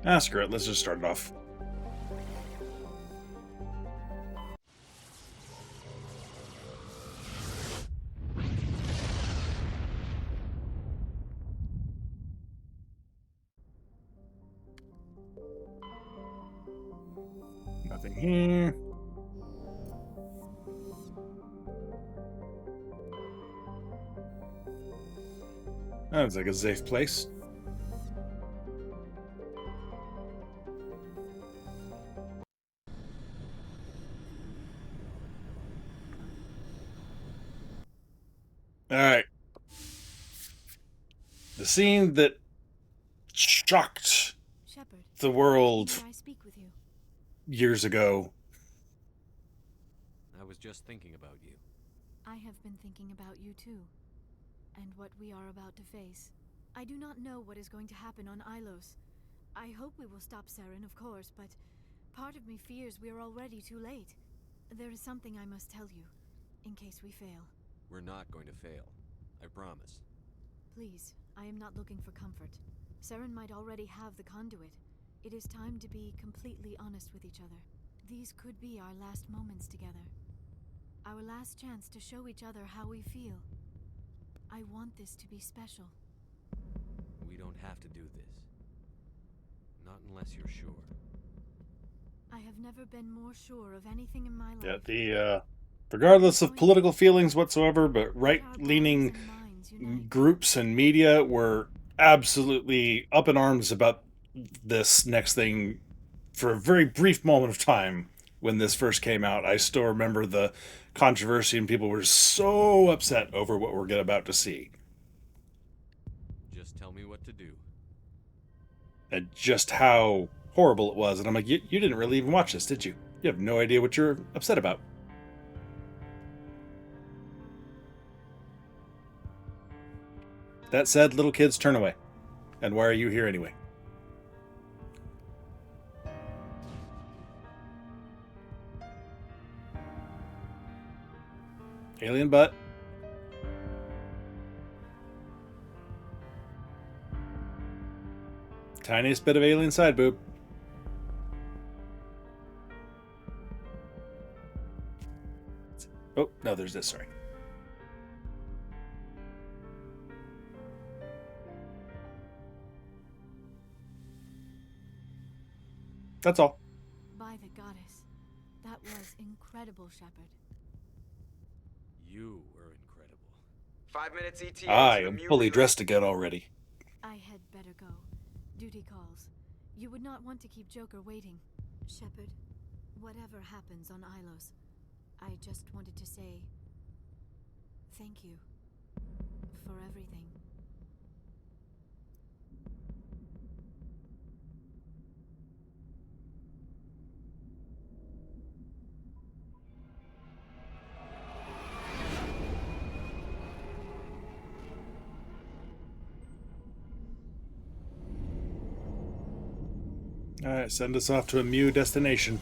Ah, screw it. Let's just start it off. Nothing here. That looks like a safe place. Alright. The scene that shocked Shepard, the world may I speak with you? years ago. I was just thinking about you. I have been thinking about you too, and what we are about to face. I do not know what is going to happen on Ilos. I hope we will stop Saren, of course, but part of me fears we are already too late. There is something I must tell you, in case we fail. We're not going to fail. I promise. Please, I am not looking for comfort. Saren might already have the conduit. It is time to be completely honest with each other. These could be our last moments together. Our last chance to show each other how we feel. I want this to be special. We don't have to do this. Not unless you're sure. I have never been more sure of anything in my Yeah, life. regardless of political feelings whatsoever, but right-leaning groups and media were absolutely up in arms about this next thing for a very brief moment of time when this first came out. I still remember the controversy, and people were so upset over what we're about to see. Just tell me what to do. And just how horrible it was. And I'm like, you didn't really even watch this, did you? You have no idea what you're upset about. That said, little kids, turn away. And why are you here anyway? Alien butt. Tiniest bit of alien side boob. Oh, no, there's this, sorry. That's all. By the goddess. That was incredible, Shepard. You were incredible. 5 minutes ETA. I to the am Mu fully relay. dressed again already. I had better go. Duty calls. You would not want to keep Joker waiting. Shepard, whatever happens on Ilos, I just wanted to say thank you for everything. Alright, send us off to a Mu destination.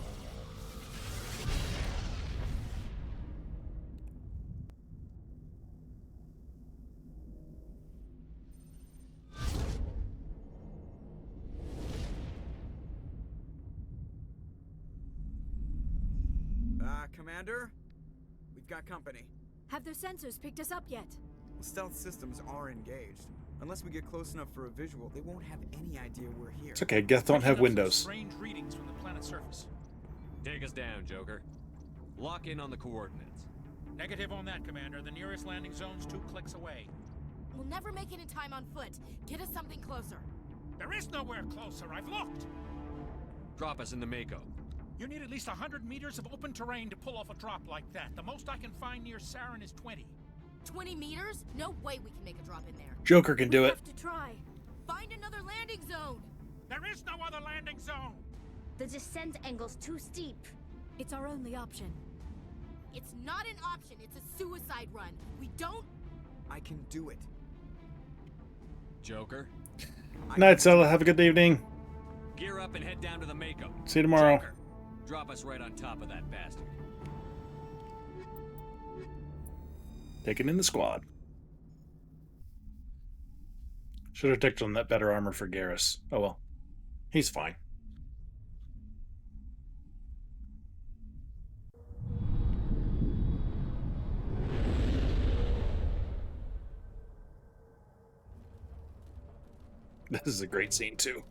Commander? We've got company. Have their sensors picked us up yet? Well, stealth systems are engaged. Unless we get close enough for a visual, they won't have any idea we're here. It's okay, Geth don't have windows. Strange readings from the planet's surface. Take us down, Joker. Lock in on the coordinates. Negative on that, Commander. The nearest landing zone's 2 clicks away. We'll never make it in time on foot. Get us something closer. There is nowhere closer. I've looked. Drop us in the Mako. You need at least 100 meters of open terrain to pull off a drop like that. The most I can find near Saren is 20. 20 meters? No way we can make a drop in there. Joker can do We it. have to try. Find another landing zone. There is no other landing zone. The descent angle's too steep. It's our only option. It's not an option. It's a suicide run. We don't... I can do it. Joker, Night, Stella. Have a good evening. gear up and head down to the Mako. See you tomorrow. Joker, drop us right on top of that bastard. Taken in the squad. Should have picked on that better armor for Garrus. Oh well. He's fine. This is a great scene, too.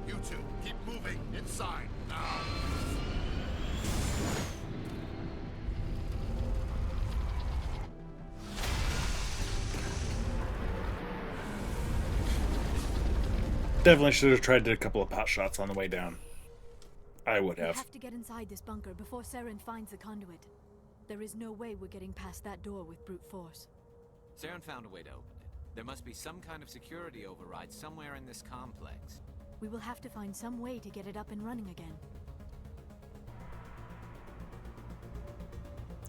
You two, keep moving inside now. Definitely should have tried a couple of pot shots on the way down. I would We have. have to get inside this bunker before Saren finds the conduit. There is no way we're getting past that door with brute force. Saren found a way to open it. There must be some kind of security override somewhere in this complex. We will have to find some way to get it up and running again.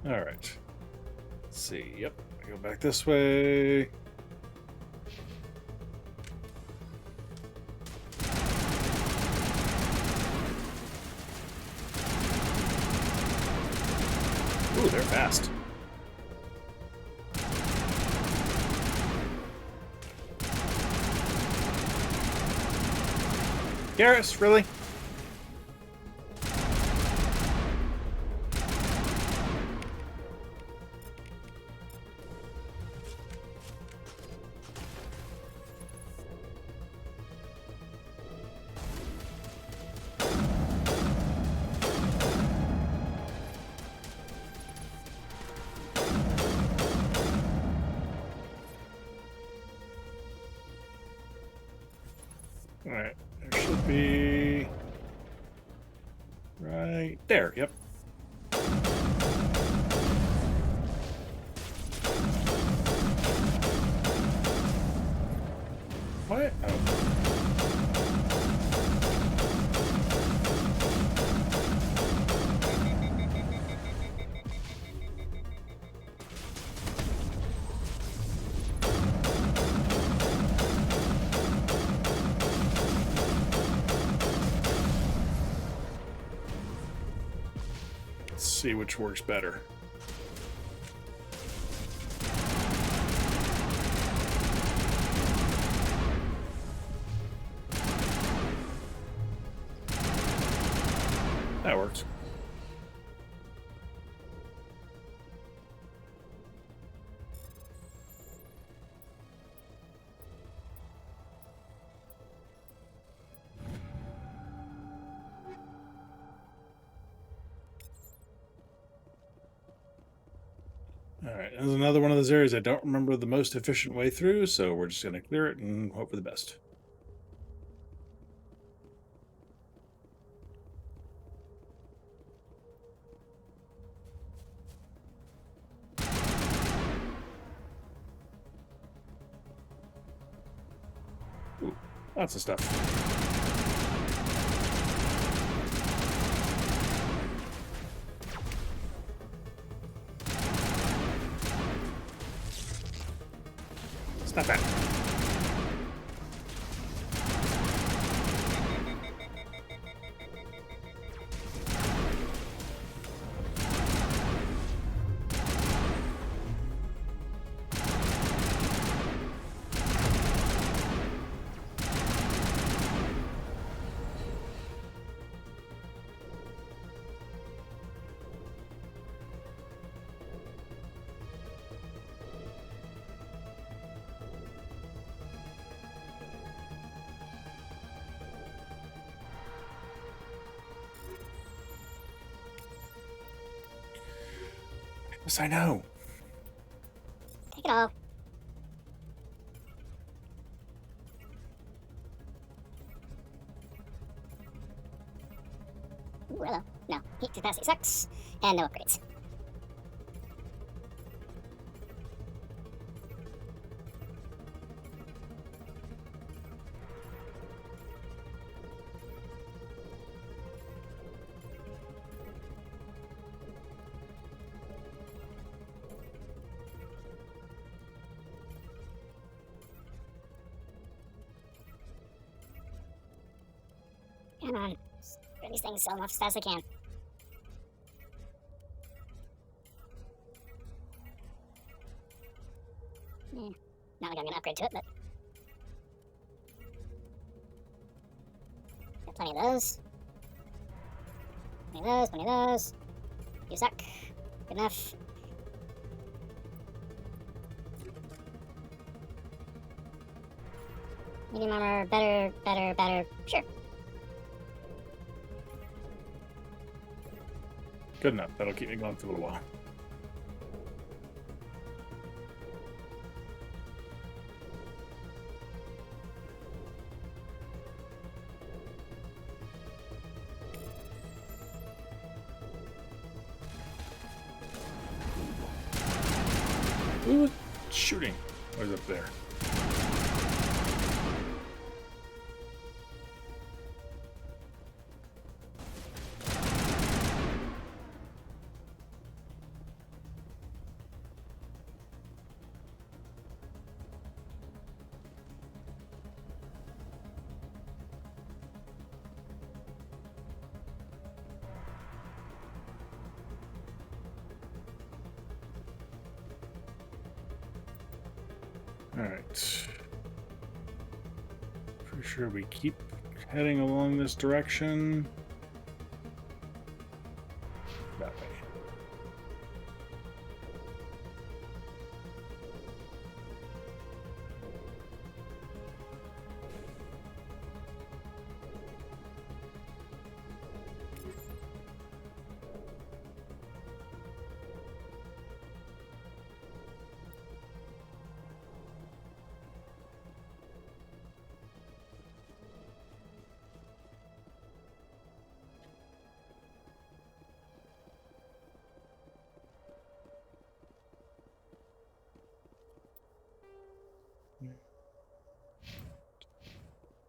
Alright. Let's see. Yep. I go back this way. Ooh, they're fast. Garrus, really? Alright, there should be... right there, yep. What? Oh. Let's see which works better. That works. Alright, there's another one of those areas I don't remember the most efficient way through, so we're just going to clear it and hope for the best. Ooh, lots of stuff. It's not bad. Yes, I know. Take it all. Ooh, hello. No. Heat capacity sucks. And no upgrades. Come on. Get these things so much as fast as I can. Yeah. Not like I'm gonna upgrade to it, but got plenty of those. Plenty of those, plenty of those. You suck. Good enough. Medium armor, better, better, better. Sure. Good enough. That'll keep me going for a little while. Ooh, shooting. What is up there? Alright. Pretty sure we keep heading along this direction. That way.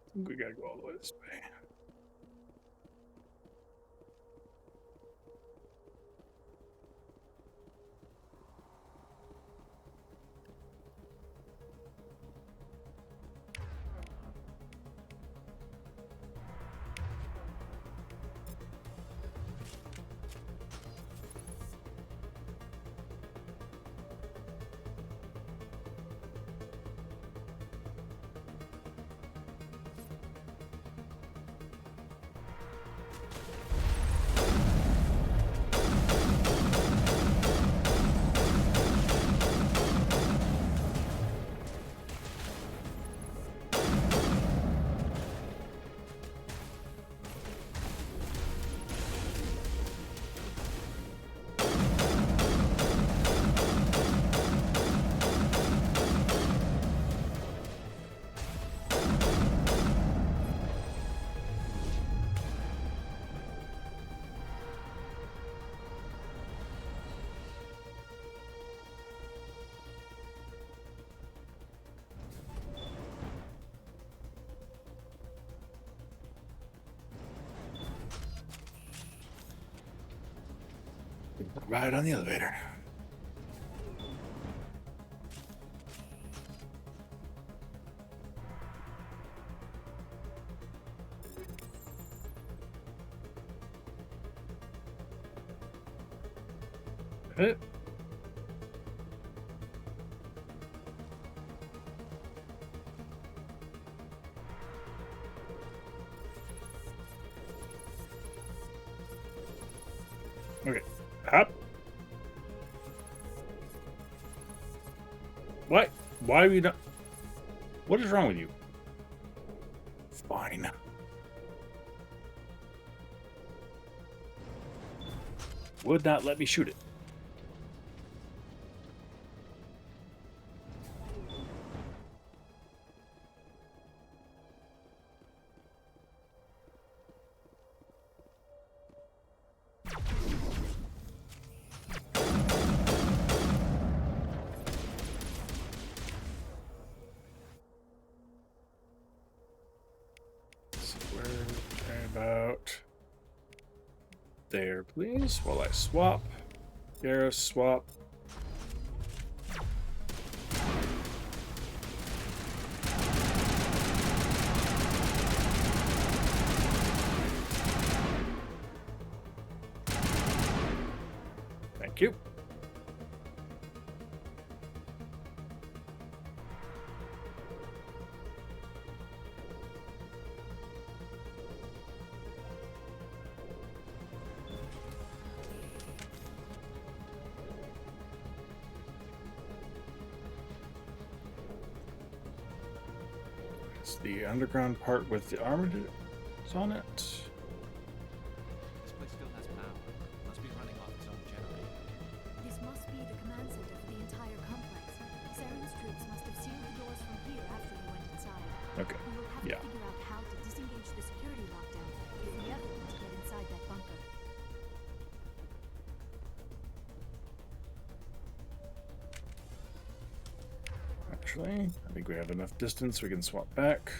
I think we gotta go all the way this way. Right on the elevator. It. Okay. Hop. What? Why are you not? What is wrong with you? Fine. Would not let me shoot it. About there, please, while I swap. Garrus, swap. Thank you. It's the underground part with the armor on it. This place still has power. Must be running off its own generator. This must be the command center for the entire complex. Saren's troops must have sealed the doors from here after they went inside. Okay. We will have Yeah. to figure out how to disengage the security lockdown if we ever want to get inside that bunker. Actually, I think we have enough distance we can swap back.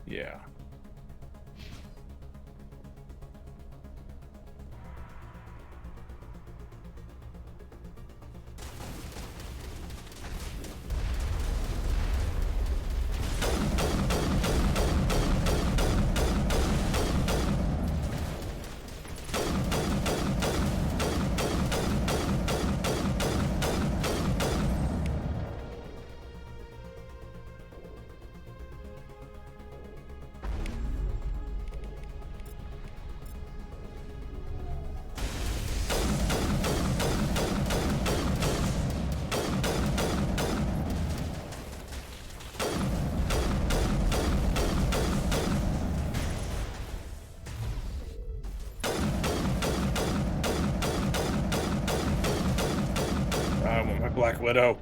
Yeah. I want my Black Widow.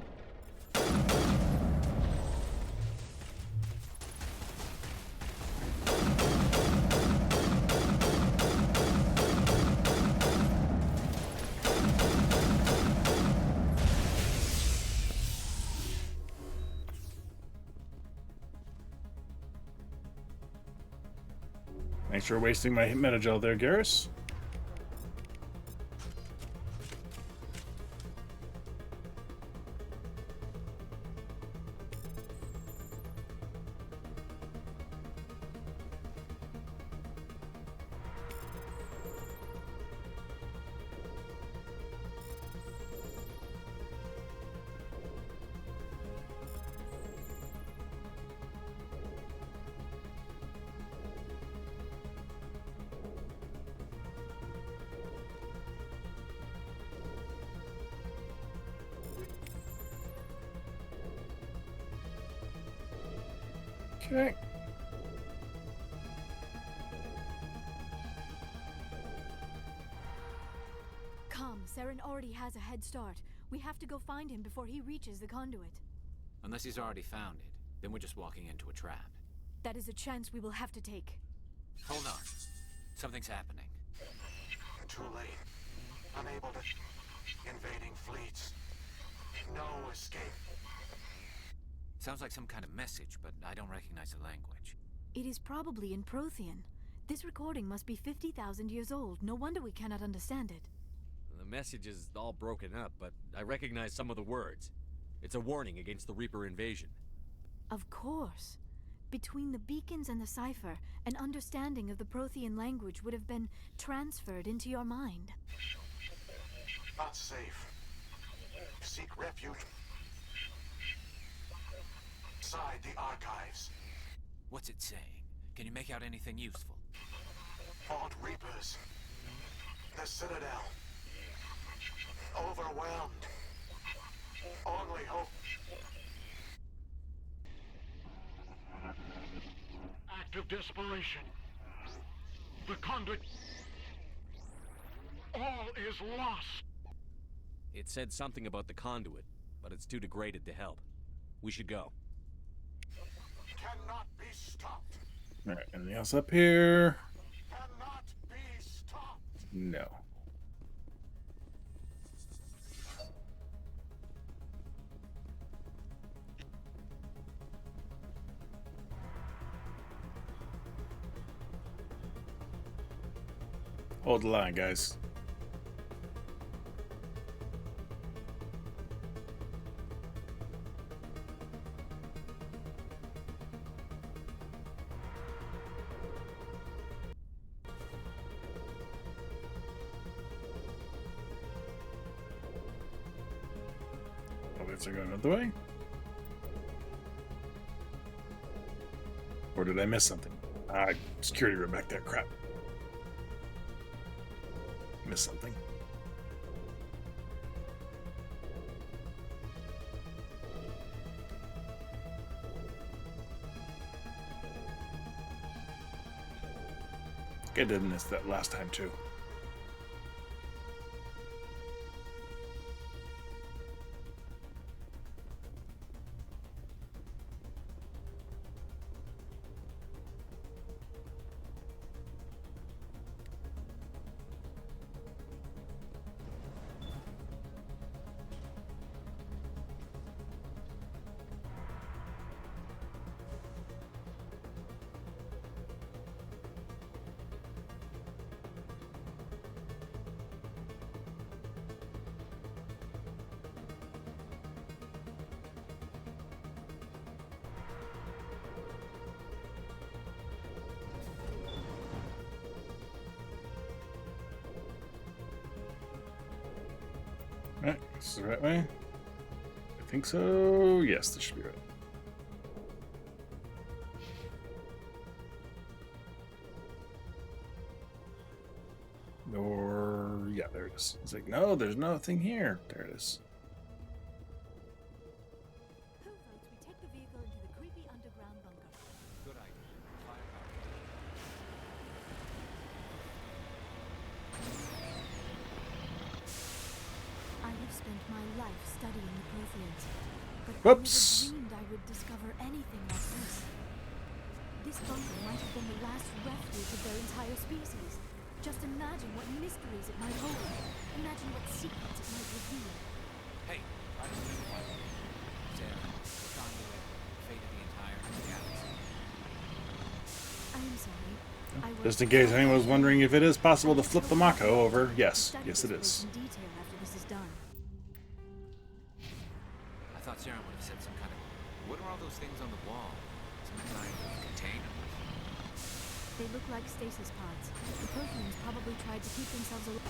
Thanks for wasting my metagel there, Garrus. Okay. Come, Saren already has a head start. We have to go find him before he reaches the conduit. Unless he's already found it, then we're just walking into a trap. That is a chance we will have to take. Hold on. Something's happening. Too late. Unable to... Invading fleets. No escape. Sounds like some kind of message, but I don't recognize the language. It is probably in Prothean. This recording must be 50,000 years old. No wonder we cannot understand it. The message is all broken up, but I recognize some of the words. It's a warning against the Reaper invasion. Of course. Between the beacons and the cipher, an understanding of the Prothean language would have been transferred into your mind. Not safe. Seek refuge. Inside the archives. What's it saying? Can you make out anything useful? Fought Reapers. The Citadel. Overwhelmed. Only hope. Act of desperation. The conduit. All is lost. It said something about the conduit, but it's too degraded to help. We should go. Cannot be stopped. Alright, anything else up here? Cannot be stopped. No. Hold the line, guys. Are going another way? Or did I miss something? Security room back there. Crap. Missed something. I did this that last time too. Right, this is the right way. I think so. Yes, this should be right. Or yeah, there it is. It's like, no, there's nothing here. There it is. Who votes we take the vehicle into the creepy underground bunker? Good idea. I have spent my life studying the Protheans, but Whoops. I never dreamed I would discover anything like this. This bunker might have been the last refuge of their entire species. Just imagine what mysteries it might hold. Imagine what secrets it might reveal. Hey, try to stay quiet. Saren, the conduit, fate of the entire galaxy. I am sorry. I Just in case anyone was wondering if it is possible to flip the Mako over, yes, yes it is. In detail after this is done. I thought Saren would have said some kind of... What are all those things on the wall? Some kind of container? They look like stasis pods. The Protheans probably tried to keep themselves alive.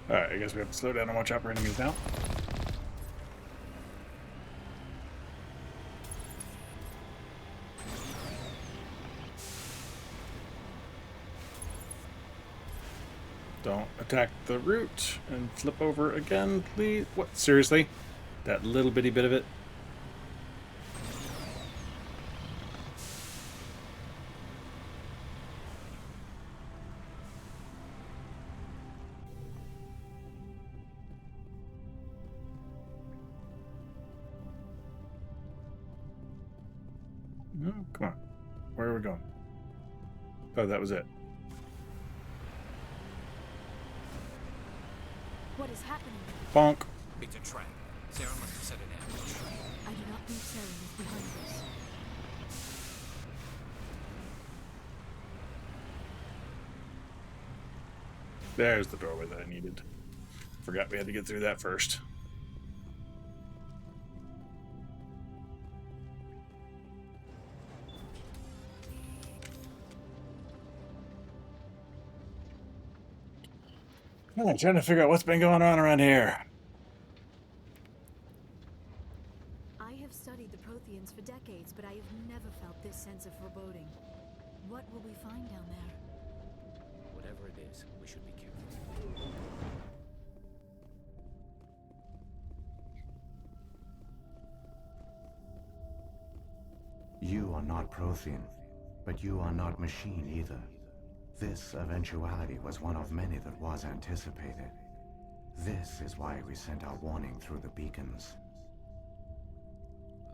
Alright, I guess we have to slow down and watch out for enemies now. Don't attack the root and flip over again, please. What? Seriously? That little bitty bit of it? No, come on. Where are we going? Oh, that was it. What is happening? Bonk. It's a trap. Saren must have set an ambush. I do not think Saren is behind this. There's the doorway that I needed. Forgot we had to get through that first. I'm trying to figure out what's been going on around here. I have studied the Protheans for decades, but I have never felt this sense of foreboding. What will we find down there? Whatever it is, we should be careful. You are not Prothean, but you are not machine either. This eventuality was one of many that was anticipated. This is why we sent our warning through the beacons.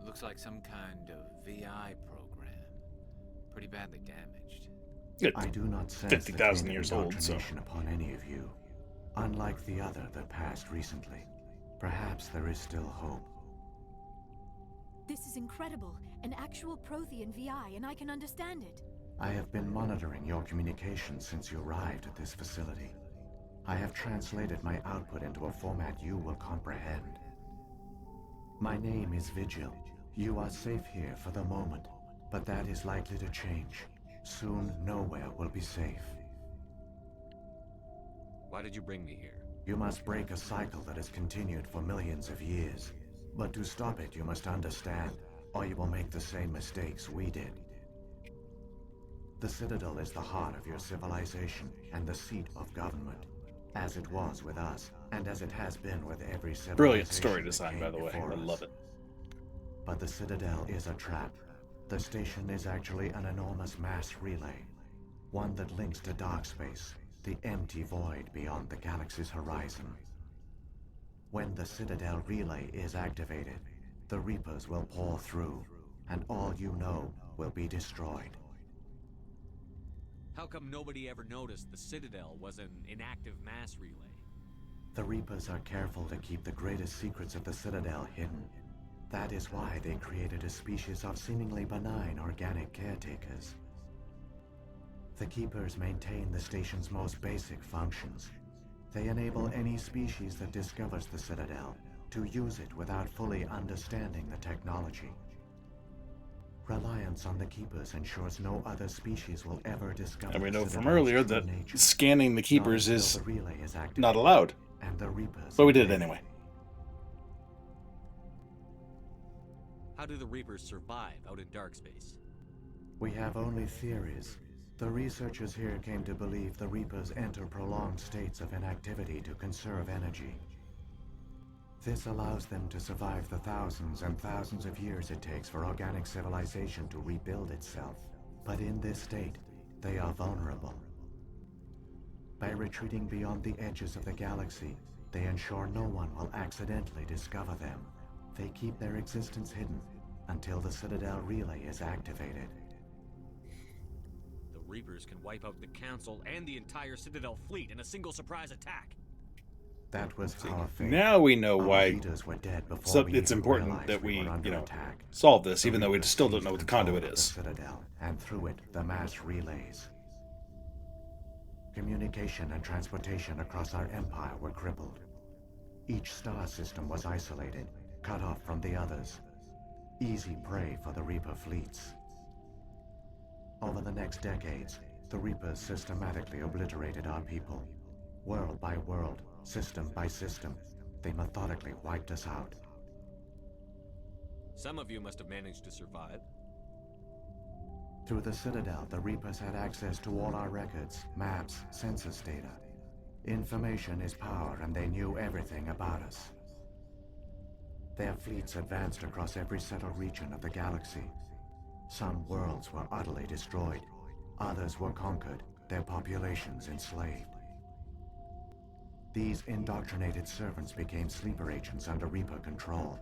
Looks like some kind of VI program. Pretty badly damaged. I do not sense 50,000 years old, so indoctrination upon any of you. Unlike the other that passed recently, perhaps there is still hope. This is incredible. An actual Prothean VI, and I can understand it. I have been monitoring your communications since you arrived at this facility. I have translated my output into a format you will comprehend. My name is Vigil. You are safe here for the moment, but that is likely to change. Soon, nowhere will be safe. Why did you bring me here? You must break a cycle that has continued for millions of years. But to stop it, you must understand, or you will make the same mistakes we did. The Citadel is the heart of your civilization and the seat of government. as it was with us, and as it has been with every civilization. Brilliant story that design, came by the way. before I us. love it. But the Citadel is a trap. The station is actually an enormous mass relay, one that links to dark space, the empty void beyond the galaxy's horizon. When the Citadel relay is activated, the Reapers will pour through, and all you know will be destroyed. How come nobody ever noticed the Citadel was an inactive mass relay? The Reapers are careful to keep the greatest secrets of the Citadel hidden. That is why they created a species of seemingly benign organic caretakers. The Keepers maintain the station's most basic functions. They enable any species that discovers the Citadel to use it without fully understanding the technology. Reliance on the Keepers ensures no other species will ever discover. And we the know from Citadel's earlier true that nature. scanning the Not Keepers until is the relay is activated, not allowed. and the Reapers But we did it invade. anyway. How do the Reapers survive out in dark space? We have only theories. The researchers here came to believe the Reapers enter prolonged states of inactivity to conserve energy. This allows them to survive the thousands and thousands of years it takes for organic civilization to rebuild itself. But in this state, they are vulnerable. By retreating beyond the edges of the galaxy, they ensure no one will accidentally discover them. They keep their existence hidden until the Citadel relay is activated. The Reapers can wipe out the Council and the entire Citadel fleet in a single surprise attack. That was our fate. Now we know Our why leaders were dead before so we it's even important realized that we, were under you know, attack. solve this, The even though we Reapers still don't seized know what the control conduit of is. The Citadel, and through it, the mass relays. Communication and transportation across our empire were crippled. Each star system was isolated, cut off from the others. Easy prey for the Reaper fleets. Over the next decades, the Reapers systematically obliterated our people. World by world, system by system, they methodically wiped us out. Some of you must have managed to survive. Through the Citadel, the Reapers had access to all our records, maps, census data. Information is power, and they knew everything about us. Their fleets advanced across every settled region of the galaxy. Some worlds were utterly destroyed. Others were conquered, their populations enslaved. These indoctrinated servants became sleeper agents under Reaper control.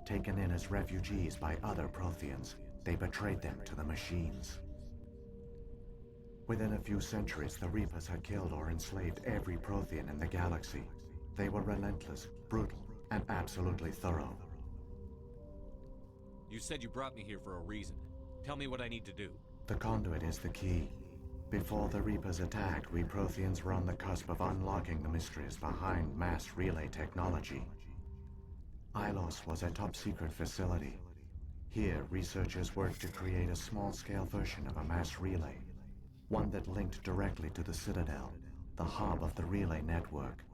Taken in as refugees by other Protheans, they betrayed them to the machines. Within a few centuries, the Reapers had killed or enslaved every Prothean in the galaxy. They were relentless, brutal, and absolutely thorough. You said you brought me here for a reason. Tell me what I need to do. The conduit is the key. Before the Reapers attacked, we Protheans were on the cusp of unlocking the mysteries behind mass relay technology. Ilos was a top-secret facility. Here, researchers worked to create a small-scale version of a mass relay, one that linked directly to the Citadel, the hub of the relay network.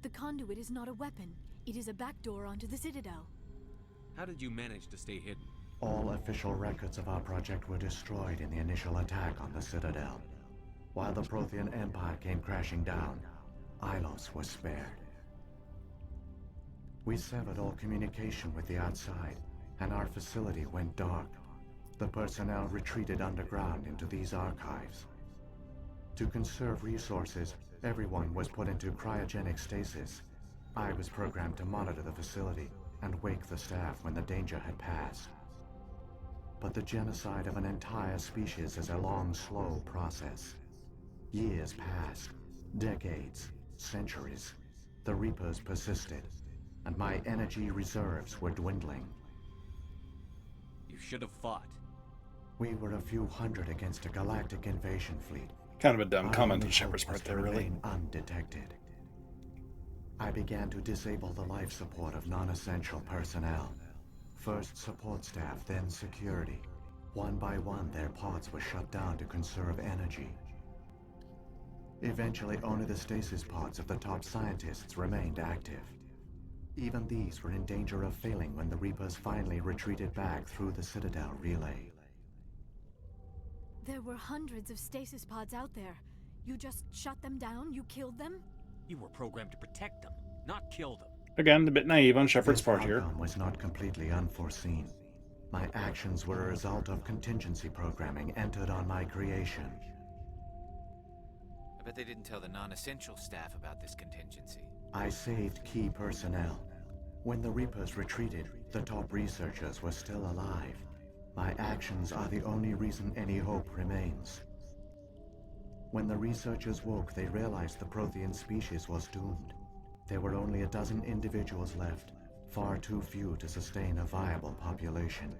The conduit is not a weapon. It is a backdoor onto the Citadel. How did you manage to stay hidden? All official records of our project were destroyed in the initial attack on the Citadel. While the Prothean Empire came crashing down, Ilos was spared. We severed all communication with the outside, and our facility went dark. The personnel retreated underground into these archives. To conserve resources, everyone was put into cryogenic stasis. I was programmed to monitor the facility and wake the staff when the danger had passed. But the genocide of an entire species is a long, slow process. Years passed, decades, centuries. The Reapers persisted, and my energy reserves were dwindling. You should have fought. We were a few hundred against a galactic invasion fleet. Kind of a dumb Our comment only on Shepard's hope was part to there, really. remain undetected. I began to disable the life support of non-essential personnel. First support staff, then security. One by one, their pods were shut down to conserve energy. Eventually, only the stasis pods of the top scientists remained active. Even these were in danger of failing when the Reapers finally retreated back through the Citadel relay. There were hundreds of stasis pods out there. You just shut them down? You killed them? You were programmed to protect them, not kill them. Again, a bit naive on Shepard's This part here. outcome was not completely unforeseen. My actions were a result of contingency programming entered on my creation. I bet they didn't tell the non-essential staff about this contingency. I saved key personnel. When the Reapers retreated, the top researchers were still alive. My actions are the only reason any hope remains. When the researchers woke, they realized the Prothean species was doomed. There were only a dozen individuals left, far too few to sustain a viable population.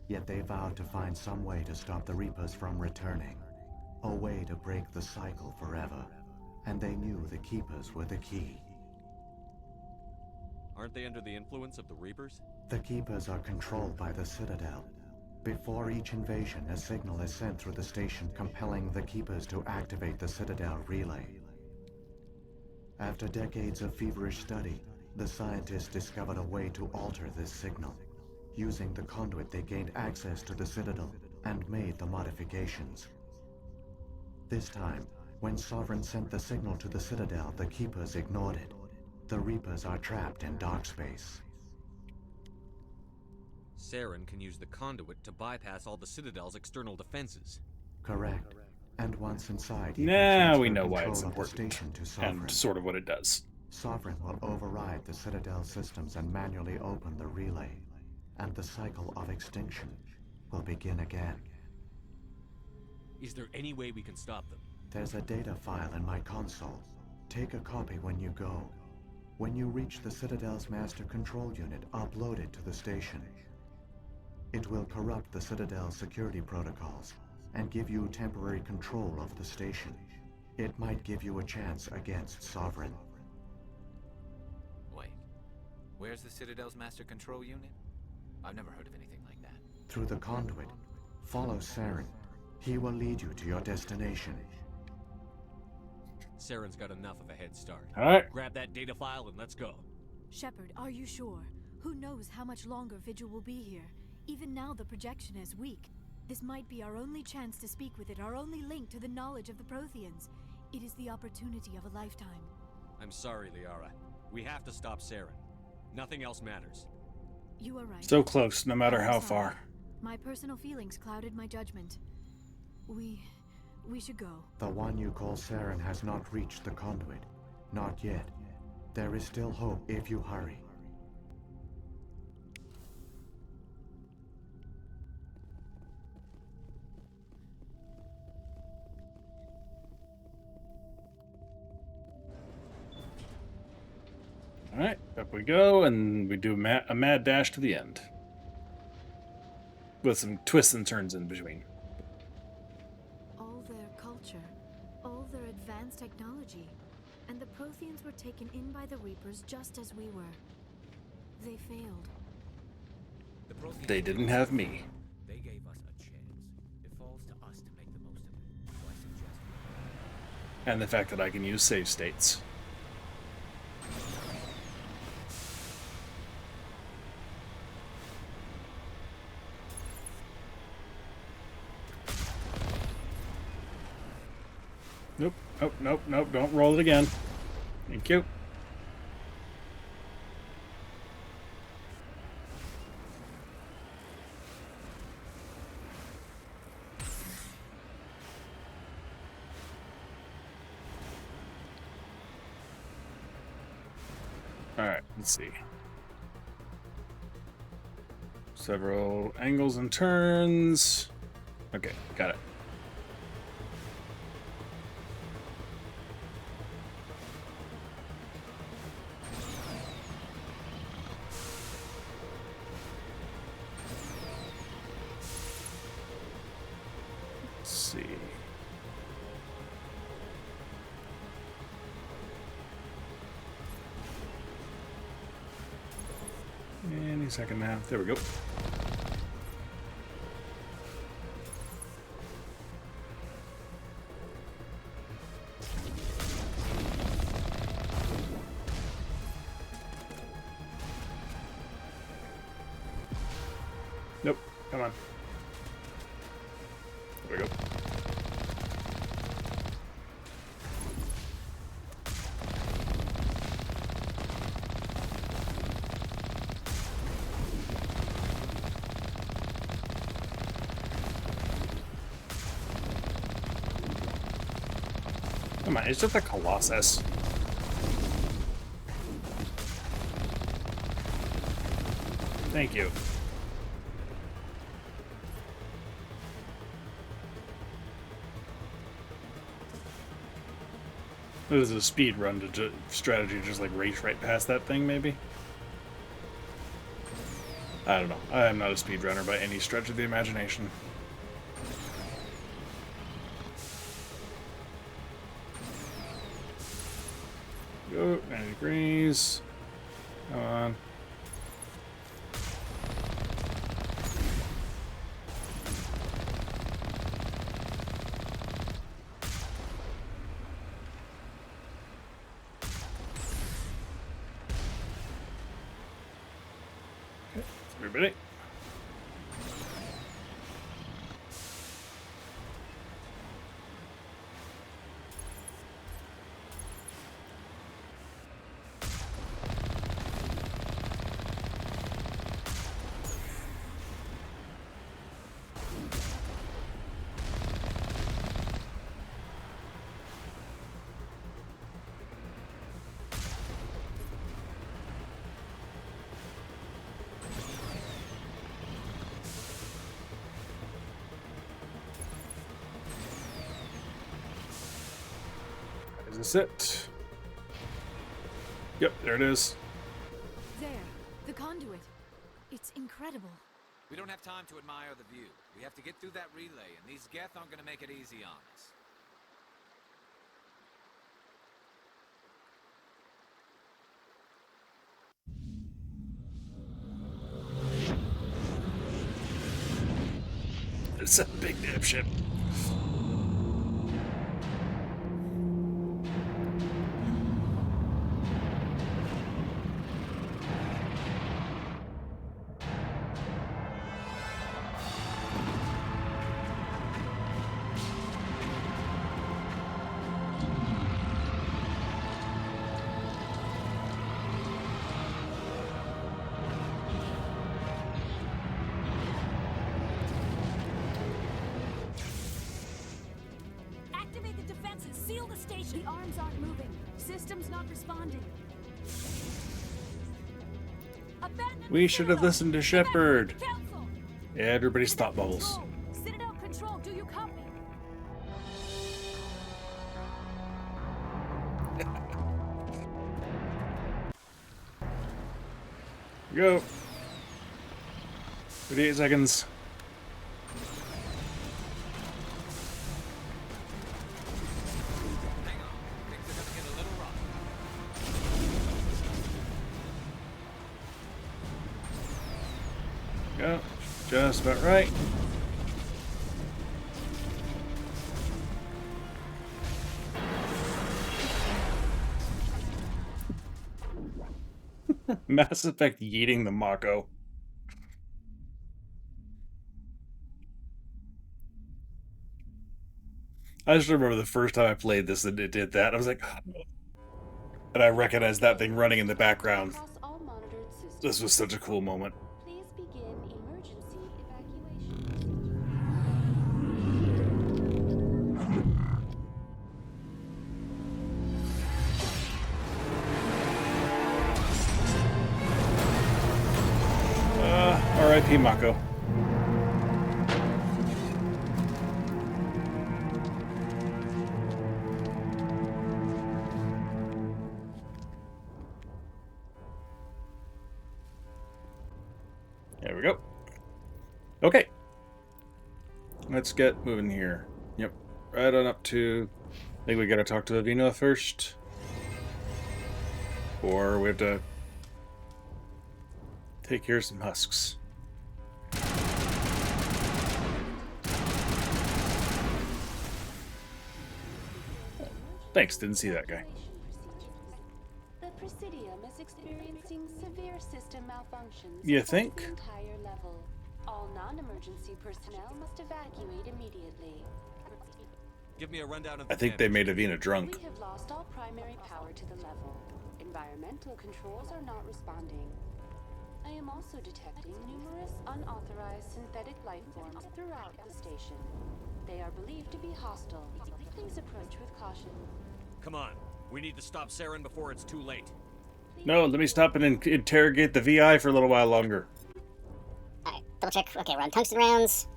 Yet they vowed to find some way to stop the Reapers from returning. A way to break the cycle forever. And they knew the Keepers were the key. Aren't they under the influence of the Reapers? The Keepers are controlled by the Citadel. Before each invasion, a signal is sent through the station compelling the Keepers to activate the Citadel relay. After decades of feverish study, the scientists discovered a way to alter this signal. Using the conduit, they gained access to the Citadel and made the modifications. This time, when Sovereign sent the signal to the Citadel, the Keepers ignored it. The Reapers are trapped in dark space. Saren can use the conduit to bypass all the Citadel's external defenses. Correct. And once inside, he Now can we transfer know why it's control of the important. station to Sovereign. And sort of what it does. Sovereign will override the Citadel systems and manually open the relay. And the cycle of extinction will begin again. Is there any way we can stop them? There's a data file in my console. Take a copy when you go. When you reach the Citadel's master control unit, upload it to the station. It will corrupt the Citadel's security protocols and give you temporary control of the station. It might give you a chance against Sovereign. Wait, where's the Citadel's master control unit? I've never heard of anything like that. Through the conduit, follow Saren. He will lead you to your destination. Saren's got enough of a head start. Alright. Grab that data file and let's go. Shepard, are you sure? Who knows how much longer Vigil will be here? Even now the projection is weak. This might be our only chance to speak with it, our only link to the knowledge of the Protheans. It is the opportunity of a lifetime. I'm sorry, Liara. We have to stop Saren. Nothing else matters. You are right. So close, no matter how Sorry. far. My personal feelings clouded my judgment. We should go. The one you call Saren has not reached the conduit. Not yet. There is still hope if you hurry. Alright, up we go, and we do a mad dash to the end. With some twists and turns in between. All their culture, all their advanced technology, and the Protheans were taken in by the Reapers just as we were. They failed. The Protheans They didn't have me. They gave us a chance. It falls to us to make the most of it. So I suggest And the fact that I can use save states. Nope, nope, nope, nope, don't roll it again. Thank you. Alright, let's see. Several angles and turns. Okay, got it. Let's see. Any second now. There we go. Nope. Come on. There we go. Come on, it's just a Colossus. Thank you. It was a speed run to strategy, just like race right past that thing, maybe? I don't know. I am not a speedrunner by any stretch of the imagination. Go, 90 degrees. Come on. Okay, everybody. Is this it? Yep, there it is. There, the conduit. It's incredible. We don't have time to admire the view. We have to get through that relay, and these Geth aren't gonna make it easy on us. It's a big damn ship. Activate the defenses. Seal the station. The arms aren't moving. System's not responding. Abandon We the should have Citadel. listened to Shepard. Evacuate the council. Yeah, everybody's thought bubbles. Control. Citadel control. Do you copy? Go. 38 seconds. Hang on. Things are gonna get a little rough. Go. Just about right. Mass Effect yeeting the Mako. I just remember the first time I played this and it did that. I was like, and I recognized that thing running in the background. Across all monitored systems. This was such a cool moment. Please begin emergency evacuation. R.I.P. Mako. There we go. Okay. Let's get moving here. Yep. Right on up to... I think we gotta talk to Avina first. Or we have to take care of some husks. Thanks, didn't see that guy. The Presidium is experiencing severe system malfunctions. You across think? The entire level. All non-emergency personnel must evacuate immediately. Give me a rundown of the I think they damage. made Avina drunk. We have lost all primary power to the level. Environmental controls are not responding. I am also detecting numerous unauthorized synthetic life forms throughout the station. They are believed to be hostile. Please approach with caution. Come on. We need to stop Saren before it's too late. No, let me stop and interrogate the VI for a little while longer. Alright, double check. Okay, we're on tungsten rounds.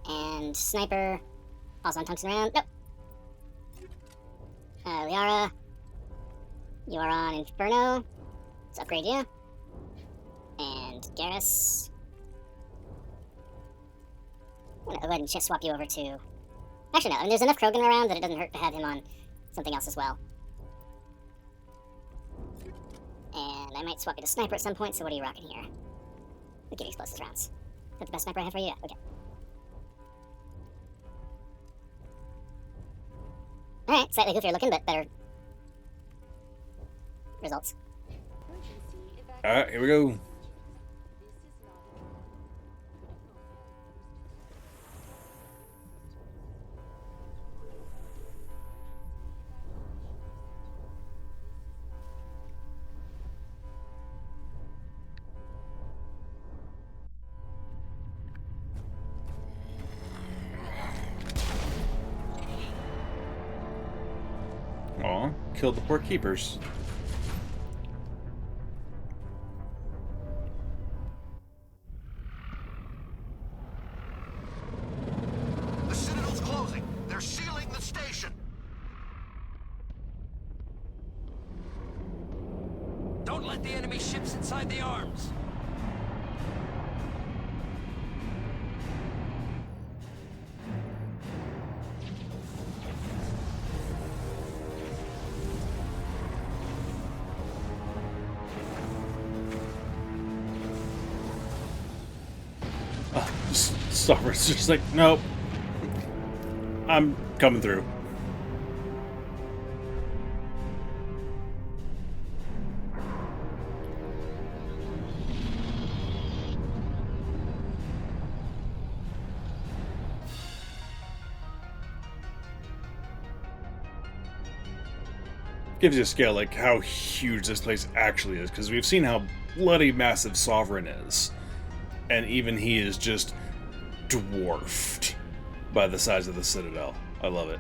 And sniper. Also on tungsten round. Nope. Liara. You are on Inferno. Let's upgrade you. And Garrus. I'm gonna go ahead and just swap you over to... Actually, no. I mean, there's enough Krogan around that it doesn't hurt to have him on something else as well. And I might swap you to Sniper at some point, so what are you rocking here? We'll give you explosives rounds. Is that the best sniper I have for you? Yeah, okay. Alright, slightly goofier looking, but better results. Alright, here we go. Aw, killed the poor keepers. The Citadel's closing. They're sealing the station. Don't let the enemy ships inside the arms. Sovereign's just like, nope. I'm coming through. Gives you a scale like how huge this place actually is, because we've seen how bloody massive Sovereign is, and even he is just dwarfed by the size of the Citadel. I love it.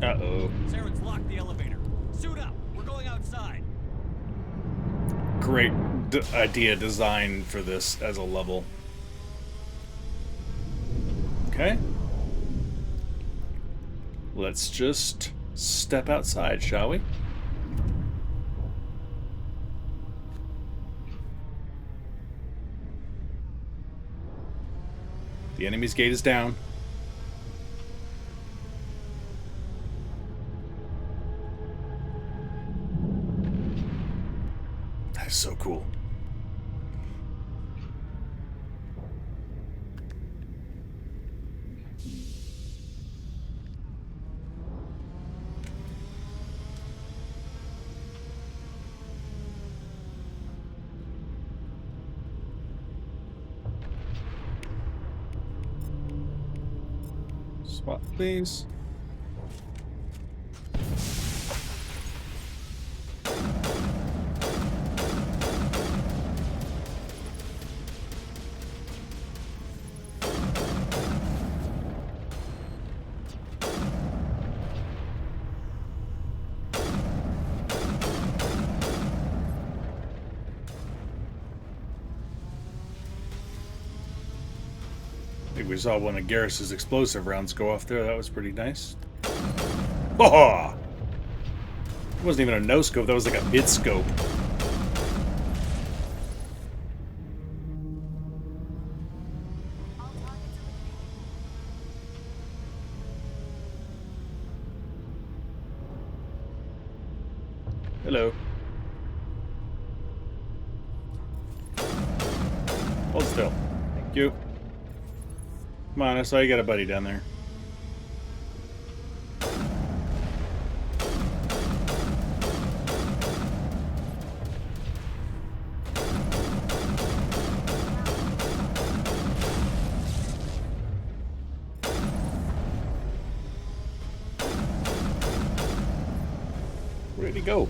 Uh-oh. Saren's locked the elevator. Suit up. We're going outside. Great idea design for this as a level. Okay. Let's just step outside, shall we? The enemy's gate is down. That is so cool. Spot, please. I think we saw one of Garrus's explosive rounds go off there. That was pretty nice. Oh! It wasn't even a no-scope. That was like a mid-scope. Hello. Hold still. Thank you. Come on, I saw you got a buddy down there. you go?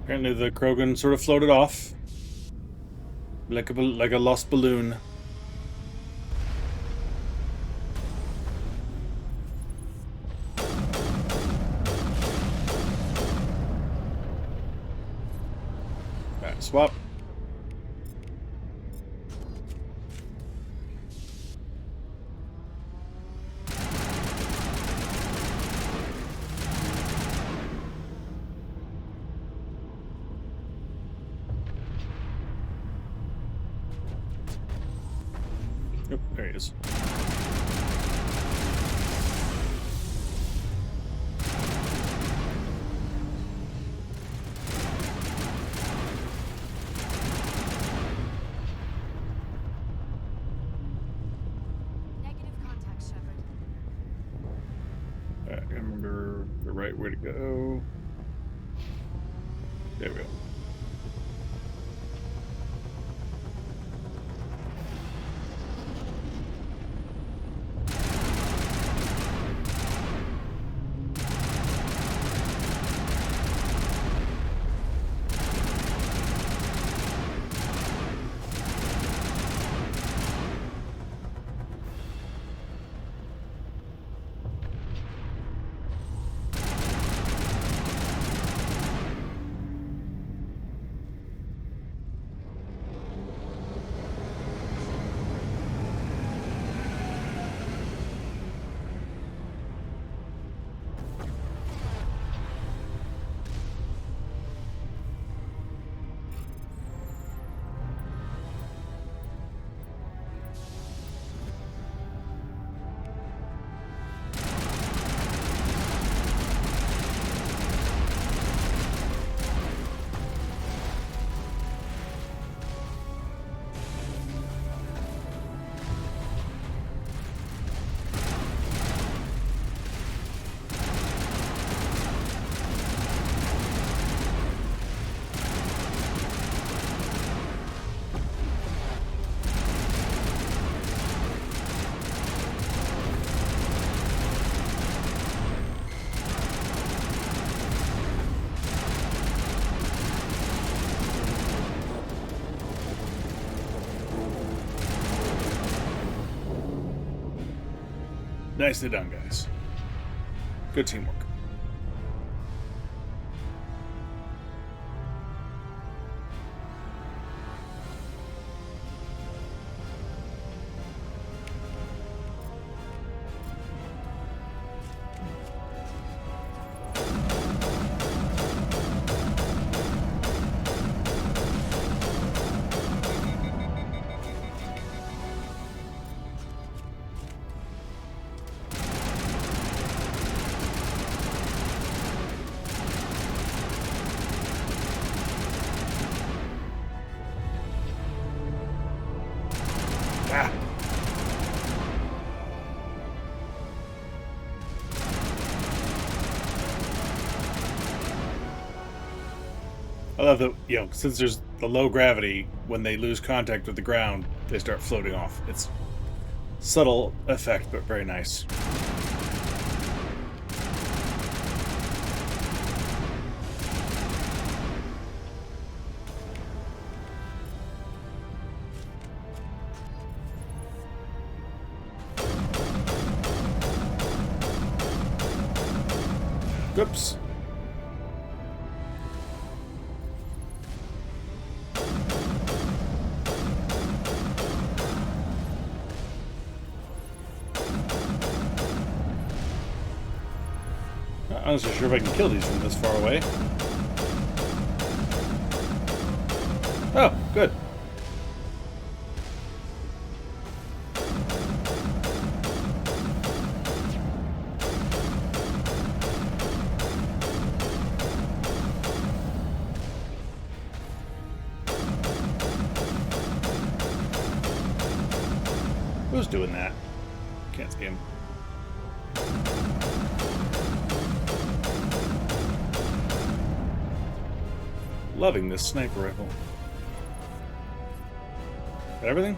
Apparently the Krogan sort of floated off. Like a lost balloon. Alright, swap. Yep, there he is. Negative contact, Shepard. Alright, I remember the right way to go. There we go. Nicely done, guys. Good teamwork. Ah. I love that, you know, since there's the low gravity, when they lose contact with the ground, they start floating off. It's subtle effect, but very nice. Oops. Not honestly sure if I can kill these from this far away. Oh, good. Who's doing that? Can't see him. Loving this sniper rifle. Got everything?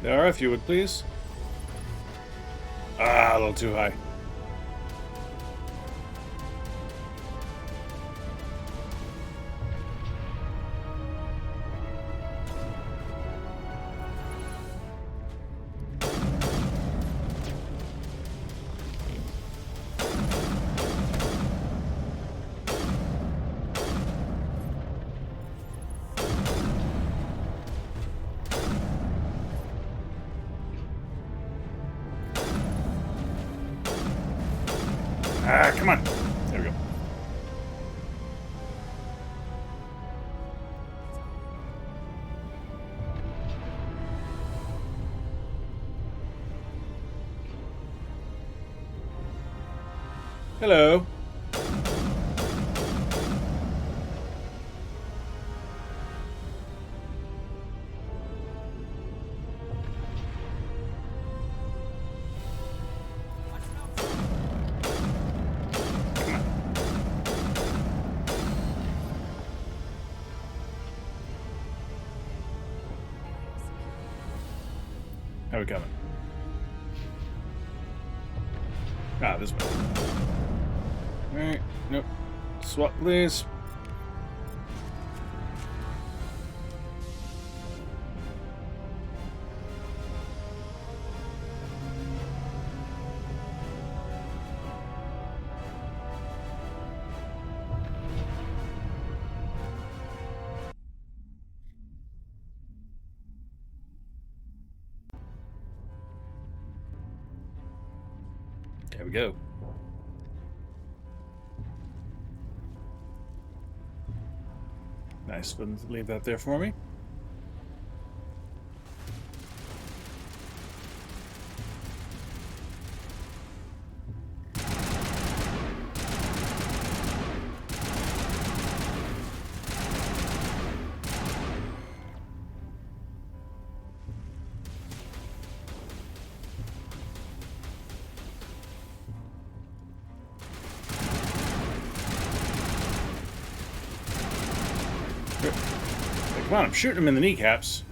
They are, if you would please. Ah, a little too high. Ah, come on. There we go. Hello. How we coming? Ah, this way. Alright, nope. Swap, please. There we go. Nice one. Leave that there for me. Come on, I'm shooting him in the kneecaps.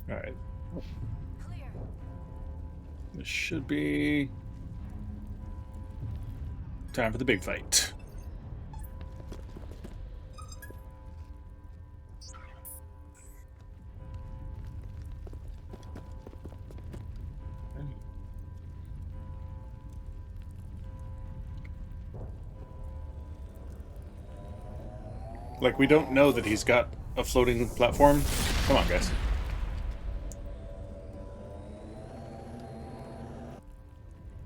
Alright. This should be time for the big fight. Like, we don't know that he's got a floating platform. Come on, guys.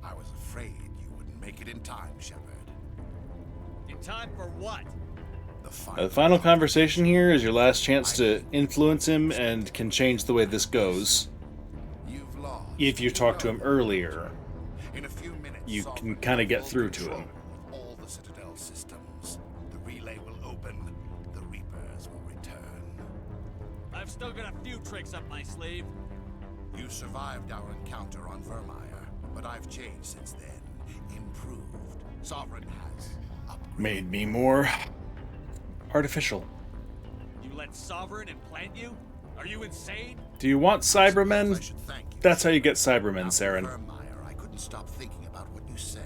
I was afraid you wouldn't make it in time, Shepard. In time for what? The final conversation here is your last chance to influence him and can change the way this goes. You've lost. If you talk to him earlier, In a few minutes, you Sovereign can kind of get will through to control him. all the Citadel systems. The relay will open. The Reapers will return. I've still got a few tricks up my sleeve. You survived our encounter on Vermeer, but I've changed since then. Improved. Sovereign has upgraded. Made me more artificial. You let Sovereign implant you? Are you insane? Do you want I Cybermen? should thank you. That's how you get Cybermen, After Saren. Vermeer, I couldn't stop thinking about what you said.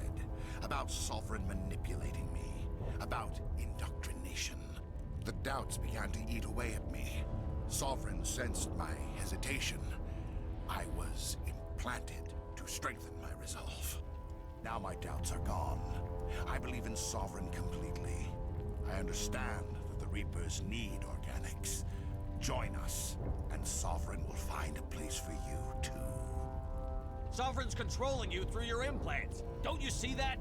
About Sovereign manipulating me. About indoctrination. The doubts began to eat away at me. Sovereign sensed my hesitation. I was implanted to strengthen my resolve. Now my doubts are gone. I believe in Sovereign completely. I understand that the Reapers need organics. Join us, and Sovereign will find a place for you, too. Sovereign's controlling you through your implants. Don't you see that?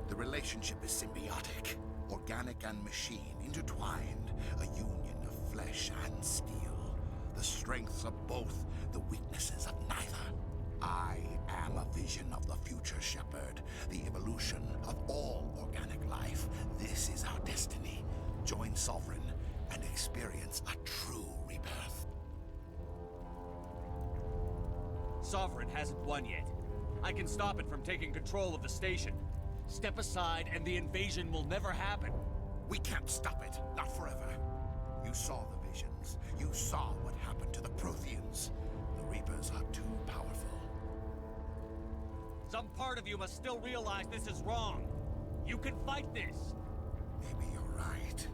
The relationship is symbiotic. Organic and machine intertwined. A union of flesh and steel. The strengths of both, the weaknesses of neither. I am a vision of the future, Shepard. The evolution of all organic life. This is our destiny. Join Sovereign and experience a true rebirth. Sovereign hasn't won yet. I can stop it from taking control of the station. Step aside and the invasion will never happen. We can't stop it, not forever. You saw the visions. You saw what happened to the Protheans. The Reapers are too powerful. Some part of you must still realize this is wrong. You can fight this. Maybe you're right.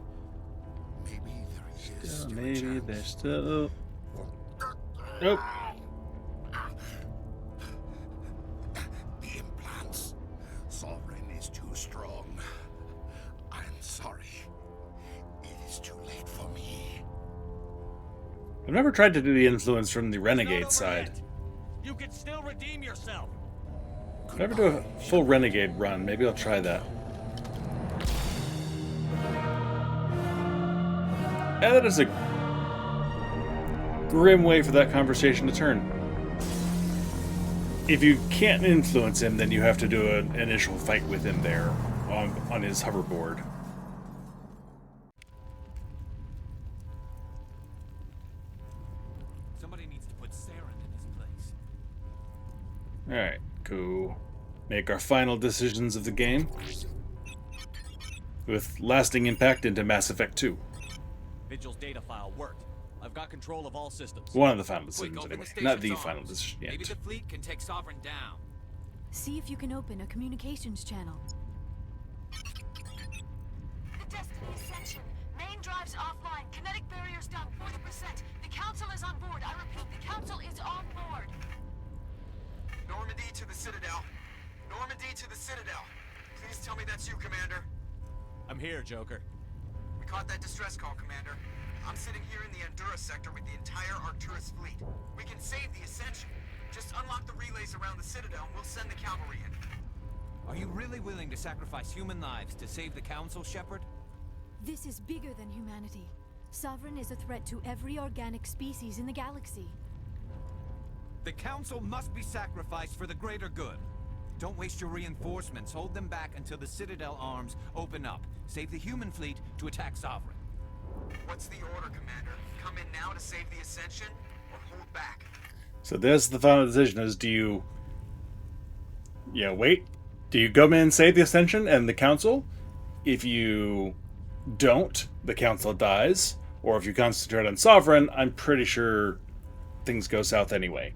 Maybe there is still a Maybe chance. there's still. Nope. The implants. Sovereign is too strong. I'm sorry. It is too late for me. I've never tried to do the influence from the It's not renegade over side. yet. You can still redeem yourself. If I ever do a full renegade run, maybe I'll try that. Yeah, that is a grim way for that conversation to turn. If you can't influence him, then you have to do an initial fight with him there on his hoverboard. Somebody needs to put Saren in his place. Alright, go make our final decisions of the game with lasting impact into Mass Effect 2. Vigil's data file worked. I've got control of all systems. One of the final Quick, decisions, open anyway. the Not the station's final arms. decision Maybe yet. the fleet can take Sovereign down. See if you can open a communications channel. The Destiny Ascension. Main drives offline. Kinetic barriers down 40%. The Council is on board. I repeat, the Council is on board. Normandy to the Citadel. Normandy to the Citadel. Please tell me that's you, Commander. I'm here, Joker. We caught that distress call, Commander. I'm sitting here in the Endura sector with the entire Arcturus fleet. We can save the Ascension. Just unlock the relays around the Citadel and we'll send the cavalry in. Are you really willing to sacrifice human lives to save the Council, Shepard? This is bigger than humanity. Sovereign is a threat to every organic species in the galaxy. The Council must be sacrificed for the greater good. Don't waste your reinforcements. Hold them back until the Citadel arms open up. Save the human fleet to attack Sovereign. What's the order, Commander? Come in now to save the Ascension, or hold back? So this is the final decision: is do you wait? Do you go in and save the Ascension and the Council? If you don't, the Council dies. Or if you concentrate on Sovereign, I'm pretty sure things go south anyway.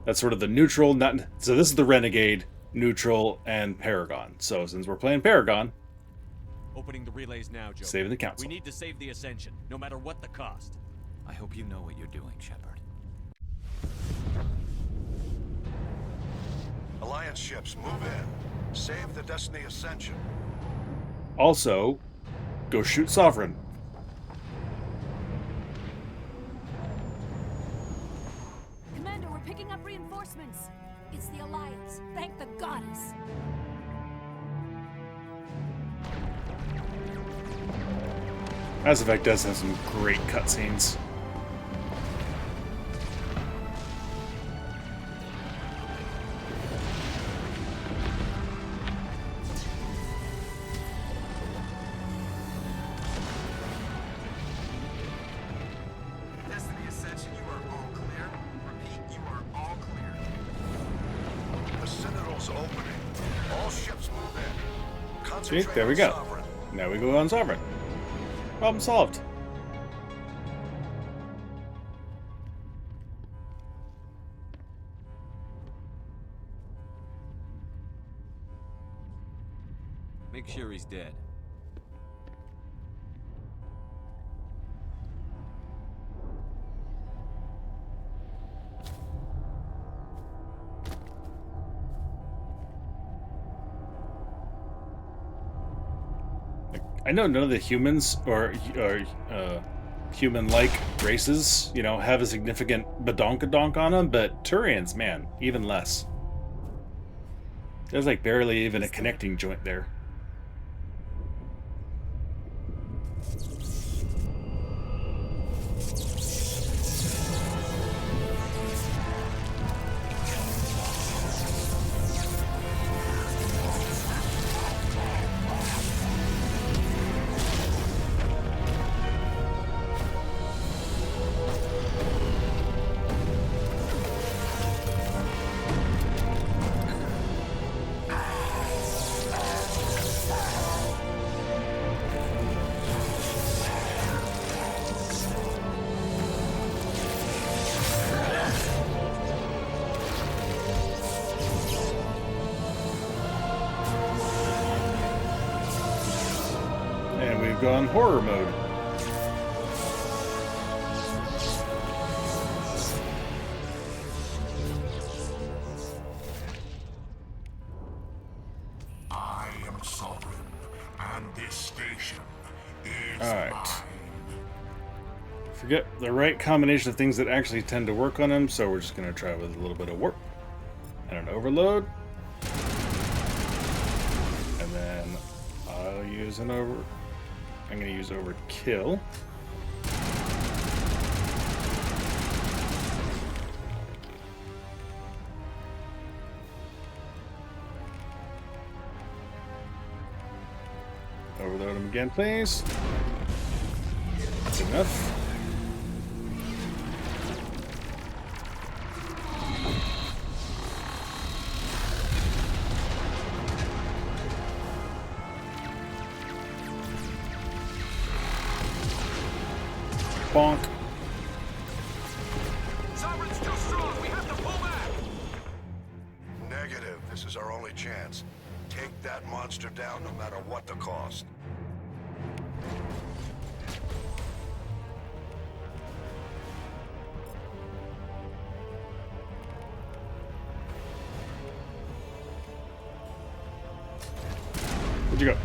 That's sort of the neutral. So this is the Renegade, neutral, and Paragon. So since we're playing Paragon, Opening the relays now, Joker. saving the Council. We need to save the Ascension, no matter what the cost. I hope you know what you're doing, Shepard. Alliance ships, move in. Save the Destiny Ascension. Also, go shoot Sovereign. Commander, we're picking up reinforcements. It's the Alliance. Thank the goddess. Mass Effect does have some great cutscenes. Destiny Ascension, you are all clear. Repeat, you are all clear. The Citadel's opening. All ships move in. See, Concentrate there we on go. Sovereign. Now we go on Sovereign. Problem solved. Make sure he's dead. I know none of the humans or human-like races, have a significant badonkadonk on them, but Turians, man, even less. There's like barely even a connecting joint there. And we've gone horror mode. I am Sovereign, and this station is Alright. mine. Forget the right combination of things that actually tend to work on him, so we're just going to try with a little bit of warp and an overload. And then I'll use an over... I'm going to use overkill. Overload him again, please. That's enough. Bonk. Sovereign's too strong. We have to pull back. Negative. This is our only chance. Take that monster down no matter what the cost. Where'd you go?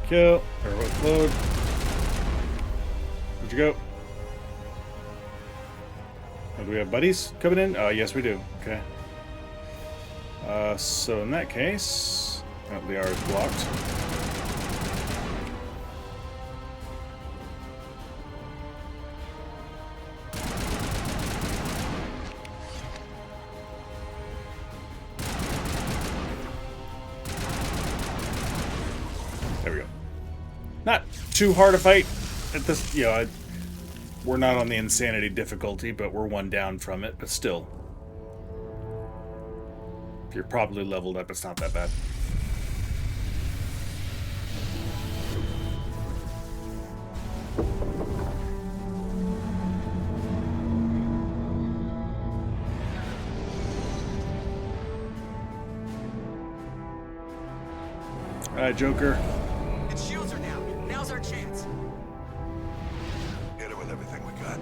Kill. Or load. Where'd you go? Oh, do we have buddies coming in? Yes, we do. Okay. So in that case... Oh, Liara is blocked. There we go. Not too hard a fight at this, you know, we're not on the insanity difficulty, but we're one down from it, but still. If you're properly leveled up, it's not that bad. Alright, Joker. Its shields are down. Now's our chance. Hit it with everything we got.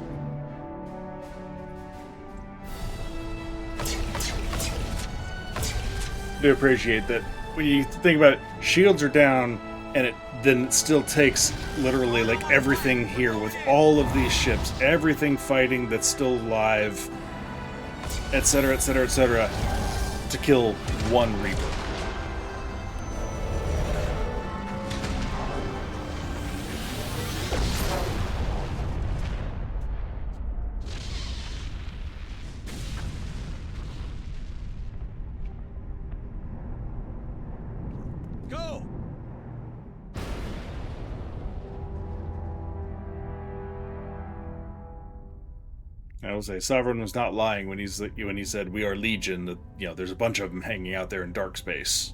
I do appreciate that when you think about it, shields are down, and then it still takes literally like everything here with all of these ships, everything fighting that's still alive, etc., etc., etc., to kill one Reaper. Go! I will say, Sovereign was not lying when he said we are Legion. That, you know, there's a bunch of them hanging out there in dark space.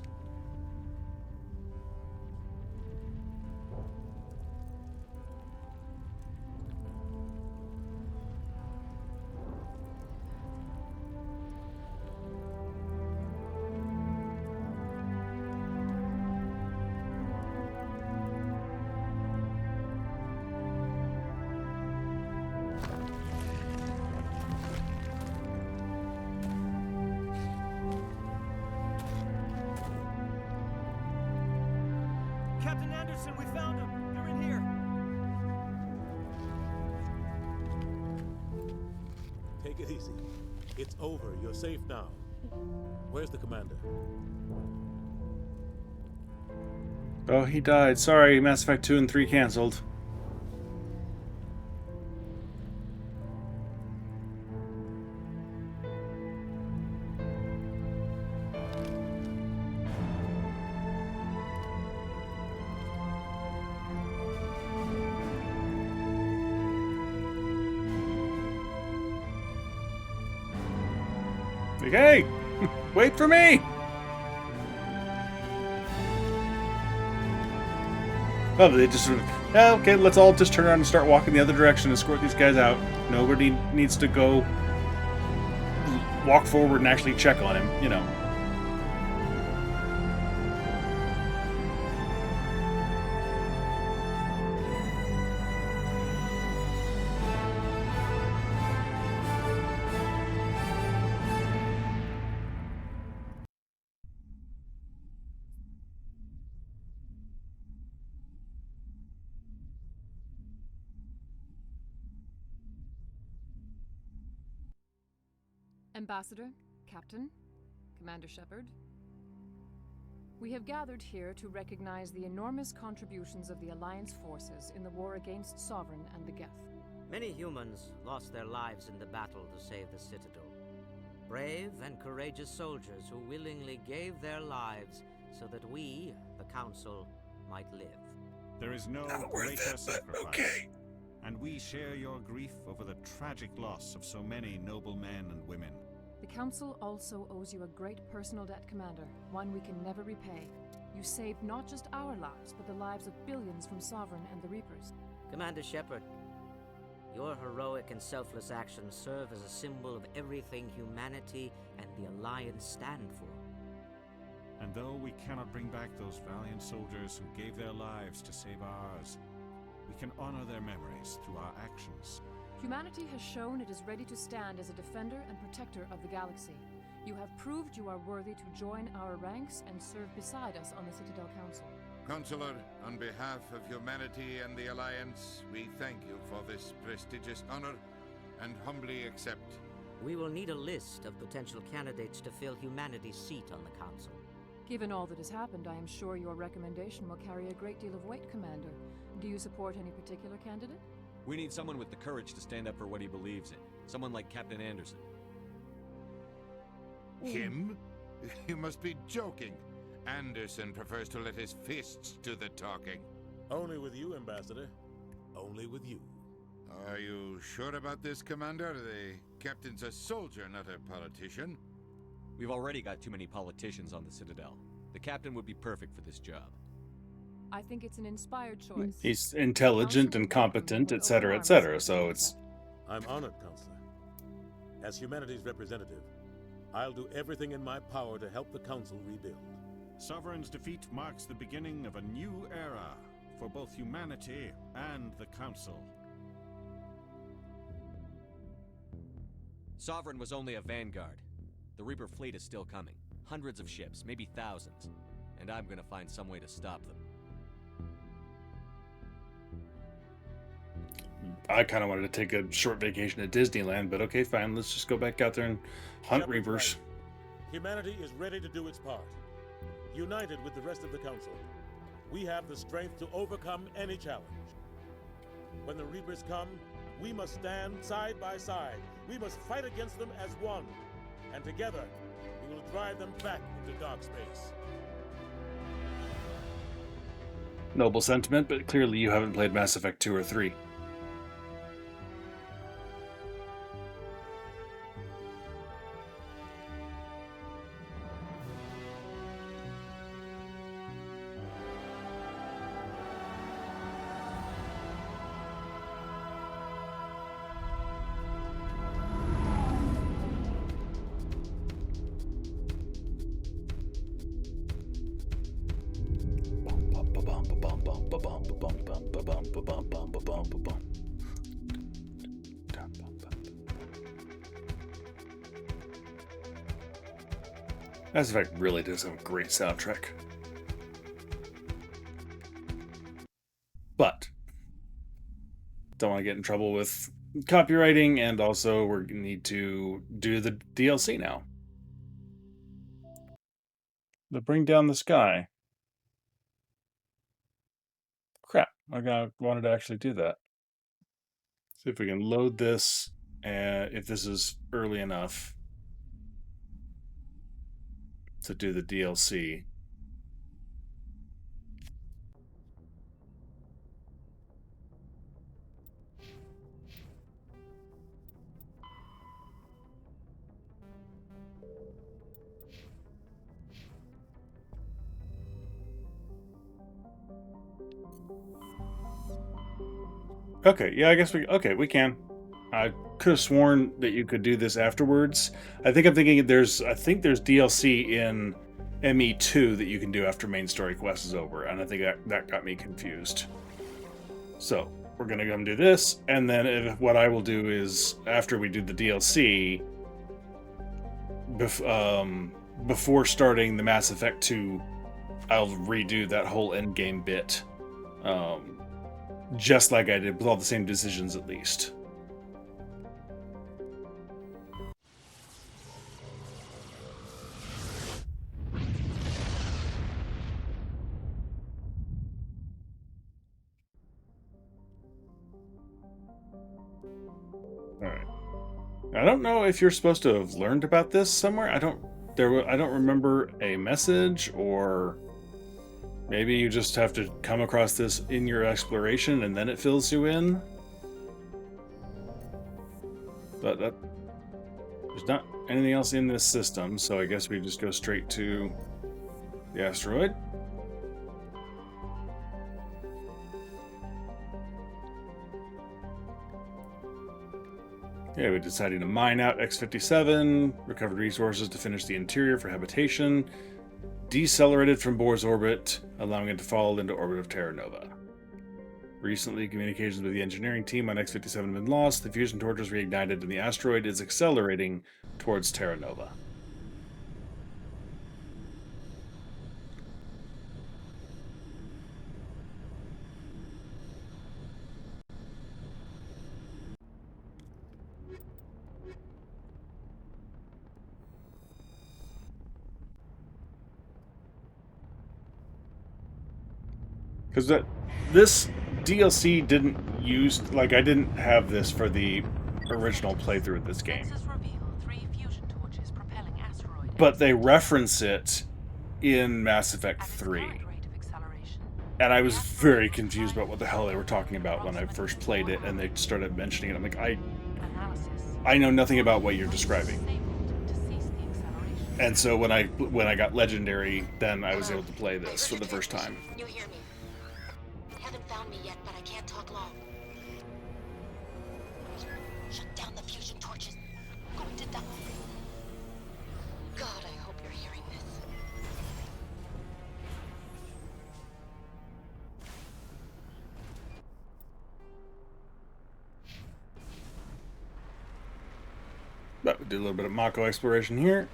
Captain Anderson, we found them. They're in here. Take it easy. It's over. You're safe now. Where's the commander? Oh, he died. Sorry, Mass Effect 2 and 3 canceled. Like, hey, wait for me! Oh, they just sort of, yeah, okay, let's all just turn around and start walking the other direction and escort these guys out. Nobody needs to go walk forward and actually check on him, you know. Ambassador, Captain, Commander Shepard. We have gathered here to recognize the enormous contributions of the Alliance forces in the war against Sovereign and the Geth. Many humans lost their lives in the battle to save the Citadel. Brave and courageous soldiers who willingly gave their lives so that we, the Council, might live. There is no greater sacrifice, and we share your grief over the tragic loss of so many noble men and women. The Council also owes you a great personal debt, Commander, one we can never repay. You saved not just our lives, but the lives of billions from Sovereign and the Reapers. Commander Shepard, your heroic and selfless actions serve as a symbol of everything humanity and the Alliance stand for. And though we cannot bring back those valiant soldiers who gave their lives to save ours, we can honor their memories through our actions. Humanity has shown it is ready to stand as a defender and protector of the galaxy. You have proved you are worthy to join our ranks and serve beside us on the Citadel Council. Consular, on behalf of humanity and the Alliance, we thank you for this prestigious honor and humbly accept. We will need a list of potential candidates to fill humanity's seat on the Council. Given all that has happened, I am sure your recommendation will carry a great deal of weight, Commander. Do you support any particular candidate? We need someone with the courage to stand up for what he believes in. Someone like Captain Anderson. Him? You must be joking. Anderson prefers to let his fists do the talking. Only with you, Ambassador. Only with you. Are you sure about this, Commander? The captain's a soldier, not a politician. We've already got too many politicians on the Citadel. The captain would be perfect for this job. I think it's an inspired choice. He's intelligent and competent, etc., so it's... I'm honored, Counselor. As humanity's representative, I'll do everything in my power to help the Council rebuild. Sovereign's defeat marks the beginning of a new era for both humanity and the Council. Sovereign was only a vanguard. The Reaper fleet is still coming. Hundreds of ships, maybe thousands. And I'm gonna find some way to stop them. I kind of wanted to take a short vacation at Disneyland, but okay, fine. Let's just go back out there and hunt Shepard's Reapers. right. Humanity is ready to do its part. United with the rest of the Council, we have the strength to overcome any challenge. When the Reapers come, we must stand side by side. We must fight against them as one. And together, we will drive them back into dark space. Noble sentiment, but clearly you haven't played Mass Effect 2 or 3. Mass Effect really does have a great soundtrack. But don't want to get in trouble with copywriting, and also we need to do the DLC now. The Bring Down the Sky. Crap, I wanted to actually do that. See if we can load this, and if this is early enough to do the DLC. Okay, yeah, I guess we can. I could have sworn that you could do this afterwards. I'm thinking there's DLC in ME2 that you can do after main story quest is over, and I think that got me confused. So we're gonna go and do this, and then what I will do is after we do the DLC, before starting the Mass Effect 2, I'll redo that whole endgame bit, just like I did with all the same decisions at least. Alright. I don't know if you're supposed to have learned about this somewhere. I don't remember a message, or maybe you just have to come across this in your exploration and then it fills you in. But there's not anything else in this system, so I guess we just go straight to the asteroid. Yeah, we decided to mine out X-57, recovered resources to finish the interior for habitation, decelerated from Bohr's orbit, allowing it to fall into orbit of Terra Nova. Recently, communications with the engineering team on X-57 have been lost. The fusion torch is reignited, and the asteroid is accelerating towards Terra Nova. Because this DLC didn't use, like, I didn't have this for the original playthrough of this game. But they reference it in Mass Effect 3. And I was very confused about what the hell they were talking about when I first played it, and they started mentioning it. I'm like, I know nothing about what you're describing. And so when I got Legendary, then I was able to play this for the first time. You hear me? Haven't found me yet, but I can't talk long. Shut down the fusion torches. I'm going to die. God, I hope you're hearing this. But we did a little bit of Mako exploration here.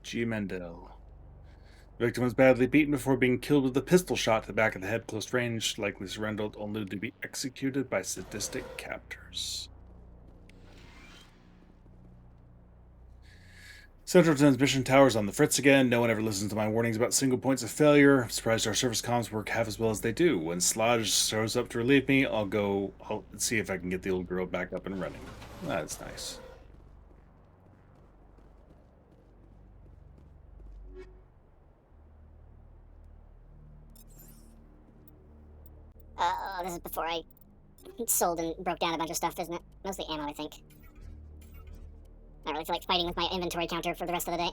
G. Mendel. The victim was badly beaten before being killed with a pistol shot to the back of the head, close range, likely surrendered only to be executed by sadistic captors. Central transmission towers on the fritz again. No one ever listens to my warnings about single points of failure. I'm surprised our service comms work half as well as they do. When Sludge shows up to relieve me, I'll see if I can get the old girl back up and running. That's nice. This is before I sold and broke down a bunch of stuff, isn't it? Mostly ammo, I think. I don't really feel like fighting with my inventory counter for the rest of the day.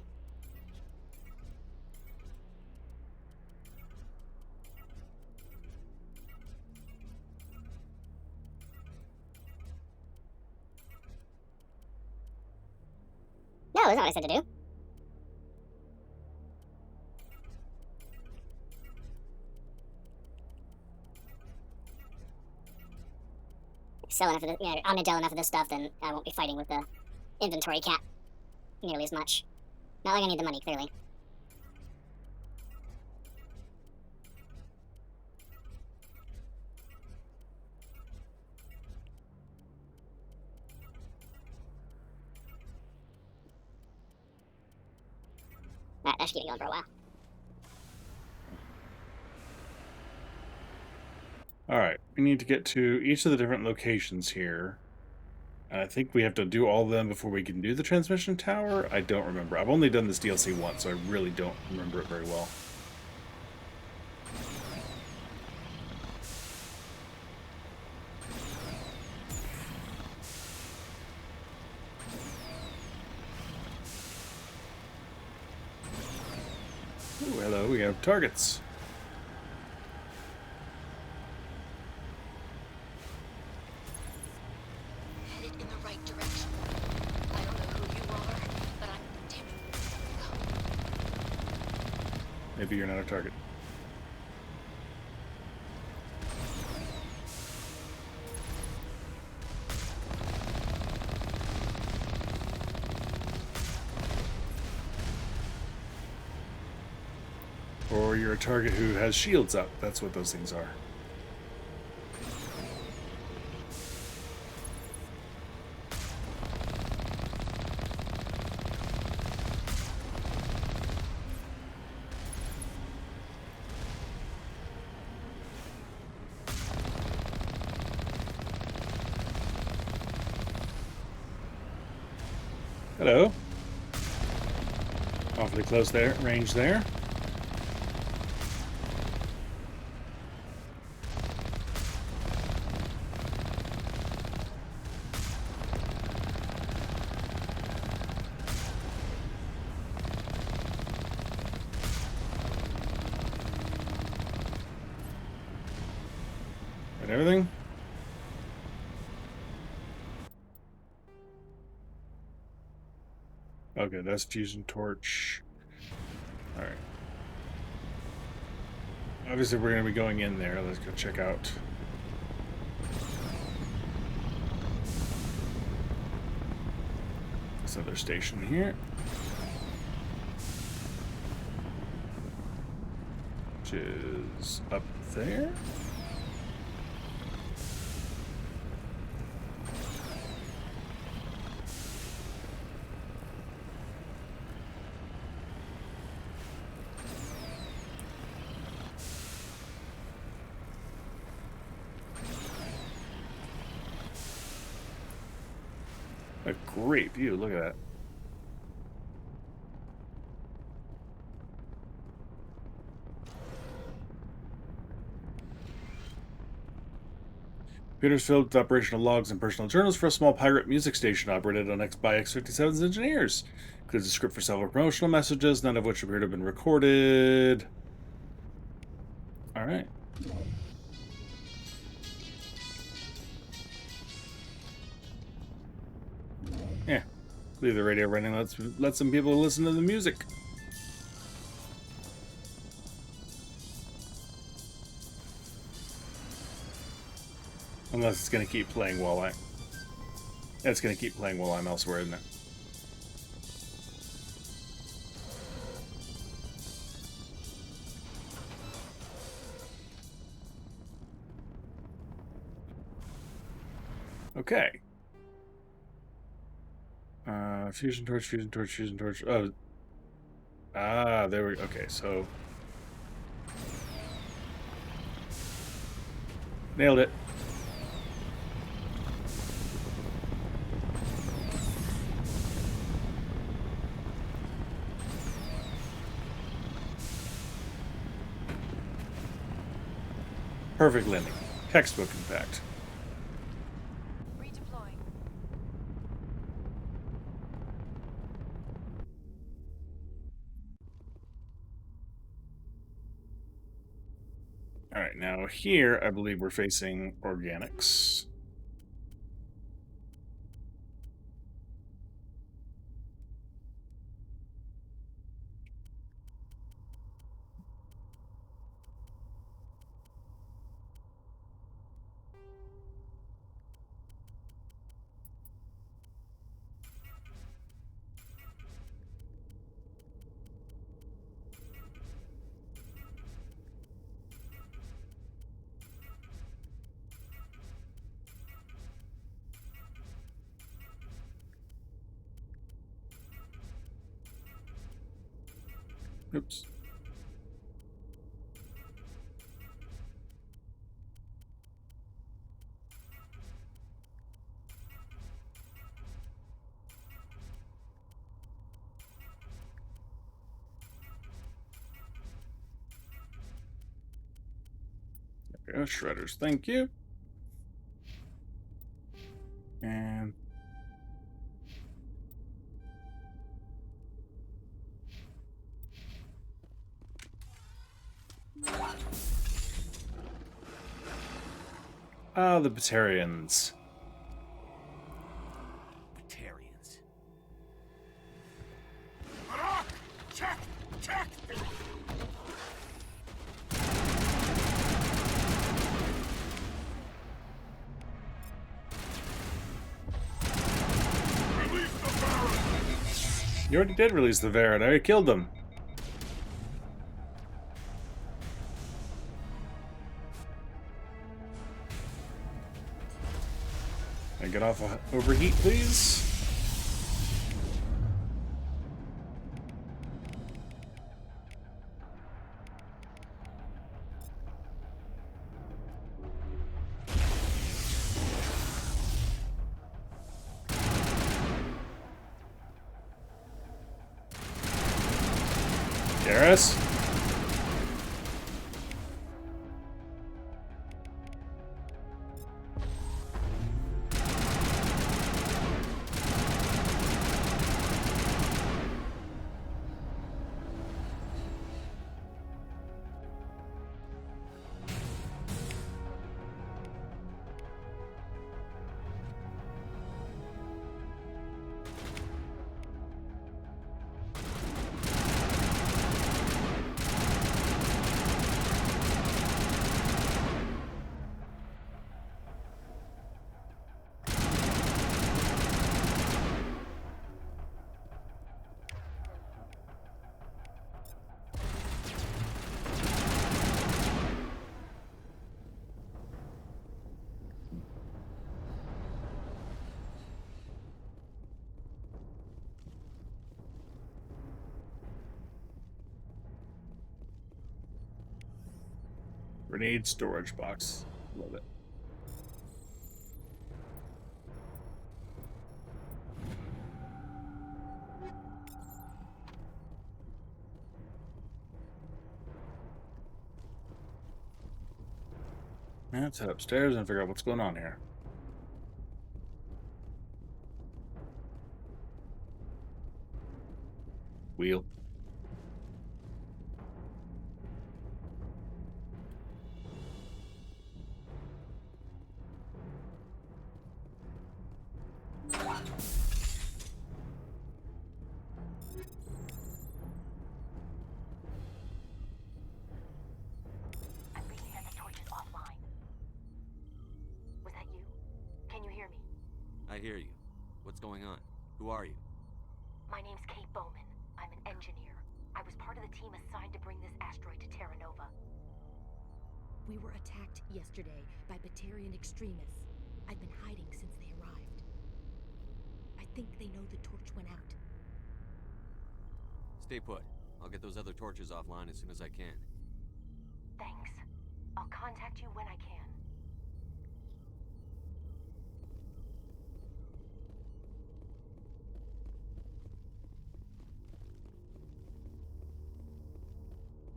No, that's not what I said to do. Sell enough of this, omnidel enough of this stuff, then I won't be fighting with the inventory cap nearly as much. Not like I need the money, clearly. Alright, that should keep me going for a while. Alright, we need to get to each of the different locations here. And I think we have to do all of them before we can do the transmission tower? I don't remember. I've only done this DLC once, so I really don't remember it very well. Ooh, hello, we have targets. Maybe you're not a target. Or you're a target who has shields up. That's what those things are. Hello. Awfully close there, range there. And everything. Okay, that's fusion torch. All right. Obviously, we're going to be going in there. Let's go check out. This other station here. Which is up there. A great view, look at that. Computers filled with operational logs and personal journals for a small pirate music station operated on by X-57's engineers. Includes a script for several promotional messages, none of which appear to have been recorded. Alright. Yeah. Leave the radio running, let some people listen to the music. Unless it's going to keep playing while it's going to keep playing while I'm elsewhere, isn't it? Okay. Fusion torch, fusion torch, fusion torch. Oh. Ah, there we go. Okay, so. Nailed it. Perfect landing. Textbook, in fact. Redeploying. Alright, now here, I believe we're facing organics. Oops. There we go, shredders, thank you. And the Batarians. Batarians. Check! Check! You already did release the Varad. I already killed them. Can I get off of overheat, please? Terrace? Grenade storage box. Love it. Let's head upstairs and figure out what's going on here. Wheel. I'm reading that the torch is offline. Was that you? Can you hear me? I hear you. What's going on? Who are you? My name's Kate Bowman. I'm an engineer. I was part of the team assigned to bring this asteroid to Terra Nova. We were attacked yesterday by Batarian extremists. I've been hiding since they arrived. I think they know the torch went out. Stay put. I'll get those other torches offline as soon as I can. Thanks. I'll contact you when I can.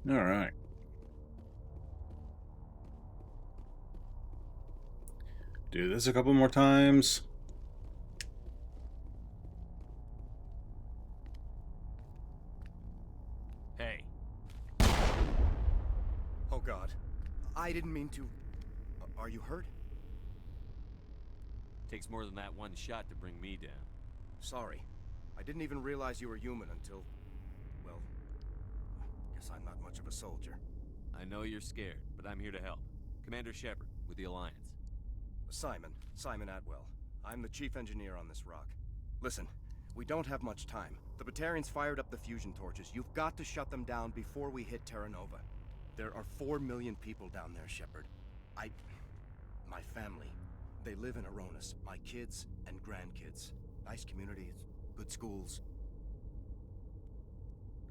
All right. Do this a couple more times. Hey. Oh God. I didn't mean to... Are you hurt? Takes more than that one shot to bring me down. Sorry. I didn't even realize you were human until... Well... Guess I'm not much of a soldier. I know you're scared, but I'm here to help. Commander Shepard, with the Alliance. Simon Atwell. I'm the chief engineer on this rock. Listen, we don't have much time. The Batarians fired up the fusion torches. You've got to shut them down before we hit Terra Nova. There are 4 million people down there, Shepard. My family. They live in Aronis. My kids and grandkids. Nice communities, good schools.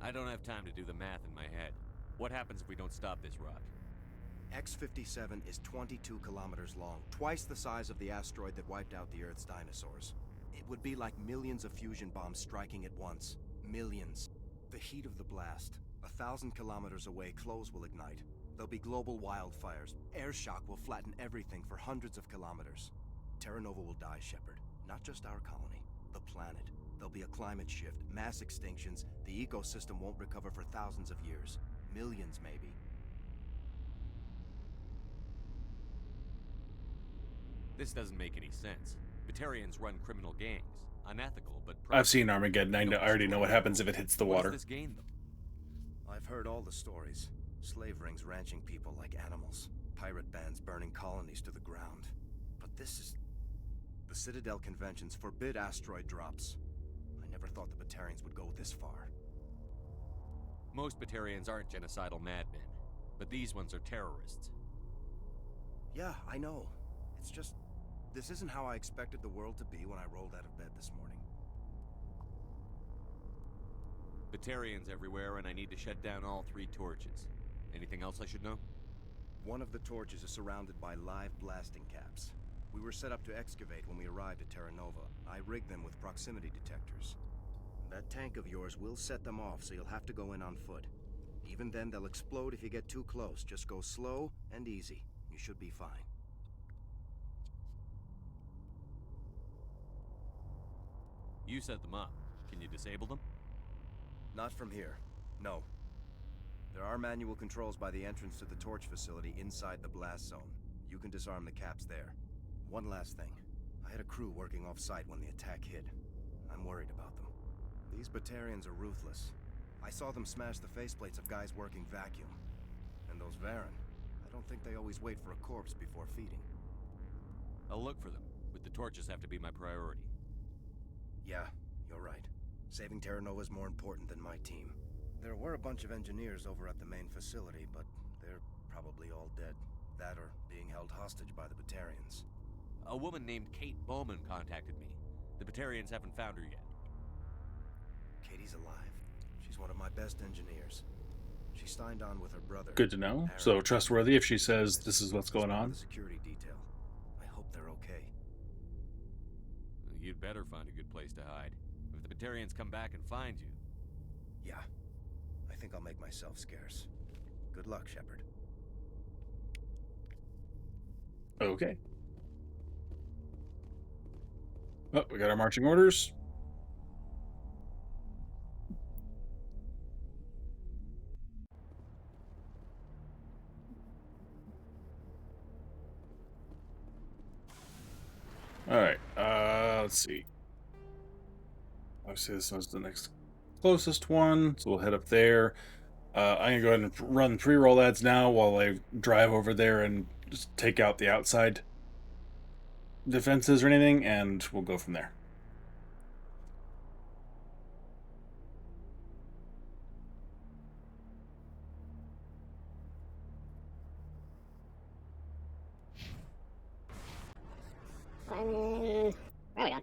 I don't have time to do the math in my head. What happens if we don't stop this rock? X-57 is 22 kilometers long, twice the size of the asteroid that wiped out the Earth's dinosaurs. It would be like millions of fusion bombs striking at once. Millions. The heat of the blast. 1,000 kilometers away, clothes will ignite. There'll be global wildfires. Air shock will flatten everything for hundreds of kilometers. Terra Nova will die, Shepard. Not just our colony, the planet. There'll be a climate shift, mass extinctions. The ecosystem won't recover for thousands of years. Millions, maybe. This doesn't make any sense. Batarians run criminal gangs. Unethical, but... I've seen Armageddon. I already know what happens if it hits the water. What does this gain them? I've heard all the stories. Slave rings ranching people like animals. Pirate bands burning colonies to the ground. But this is... The Citadel conventions forbid asteroid drops. I never thought the Batarians would go this far. Most Batarians aren't genocidal madmen, but these ones are terrorists. Yeah, I know. It's just... This isn't how I expected the world to be when I rolled out of bed this morning. Batarians everywhere, and I need to shut down all 3 torches. Anything else I should know? One of the torches is surrounded by live blasting caps. We were set up to excavate when we arrived at Terra Nova. I rigged them with proximity detectors. That tank of yours will set them off, so you'll have to go in on foot. Even then, they'll explode if you get too close. Just go slow and easy. You should be fine. You set them up. Can you disable them? Not from here. No. There are manual controls by the entrance to the torch facility inside the blast zone. You can disarm the caps there. One last thing. I had a crew working off-site when the attack hit. I'm worried about them. These Batarians are ruthless. I saw them smash the faceplates of guys working vacuum. And those Varen, I don't think they always wait for a corpse before feeding. I'll look for them, but the torches have to be my priority. Yeah, you're right. Saving Terra Nova is more important than my team. There were a bunch of engineers over at the main facility, but they're probably all dead. That or being held hostage by the Batarians. A woman named Kate Bowman contacted me. The Batarians haven't found her yet. Katie's alive. She's one of my best engineers. She signed on with her brother. Good to know. So trustworthy if she says this is what's going on. The security detail. I hope they're okay. You'd better find a good place to hide. If the Batarians come back and find you... Yeah. I think I'll make myself scarce. Good luck, Shepard. Okay. Oh, we got our marching orders. All right. Let's see. Obviously, this was the next closest one, so we'll head up there. I'm gonna go ahead and run pre-roll ads now while I drive over there and just take out the outside defenses or anything, and we'll go from there. Where are we going? There we go.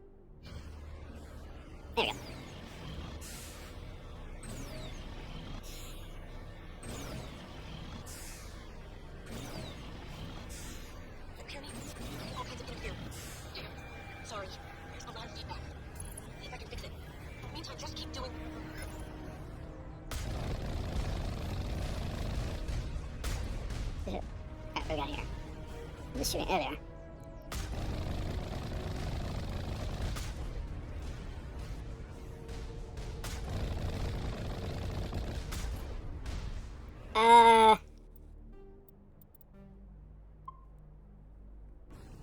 Hear me? All kinds of things here. Damn. Sorry. There's a lot of feedback. See if I can fix it. In the meantime, just keep doing... Crap, what we got here? Just shooting. There they are.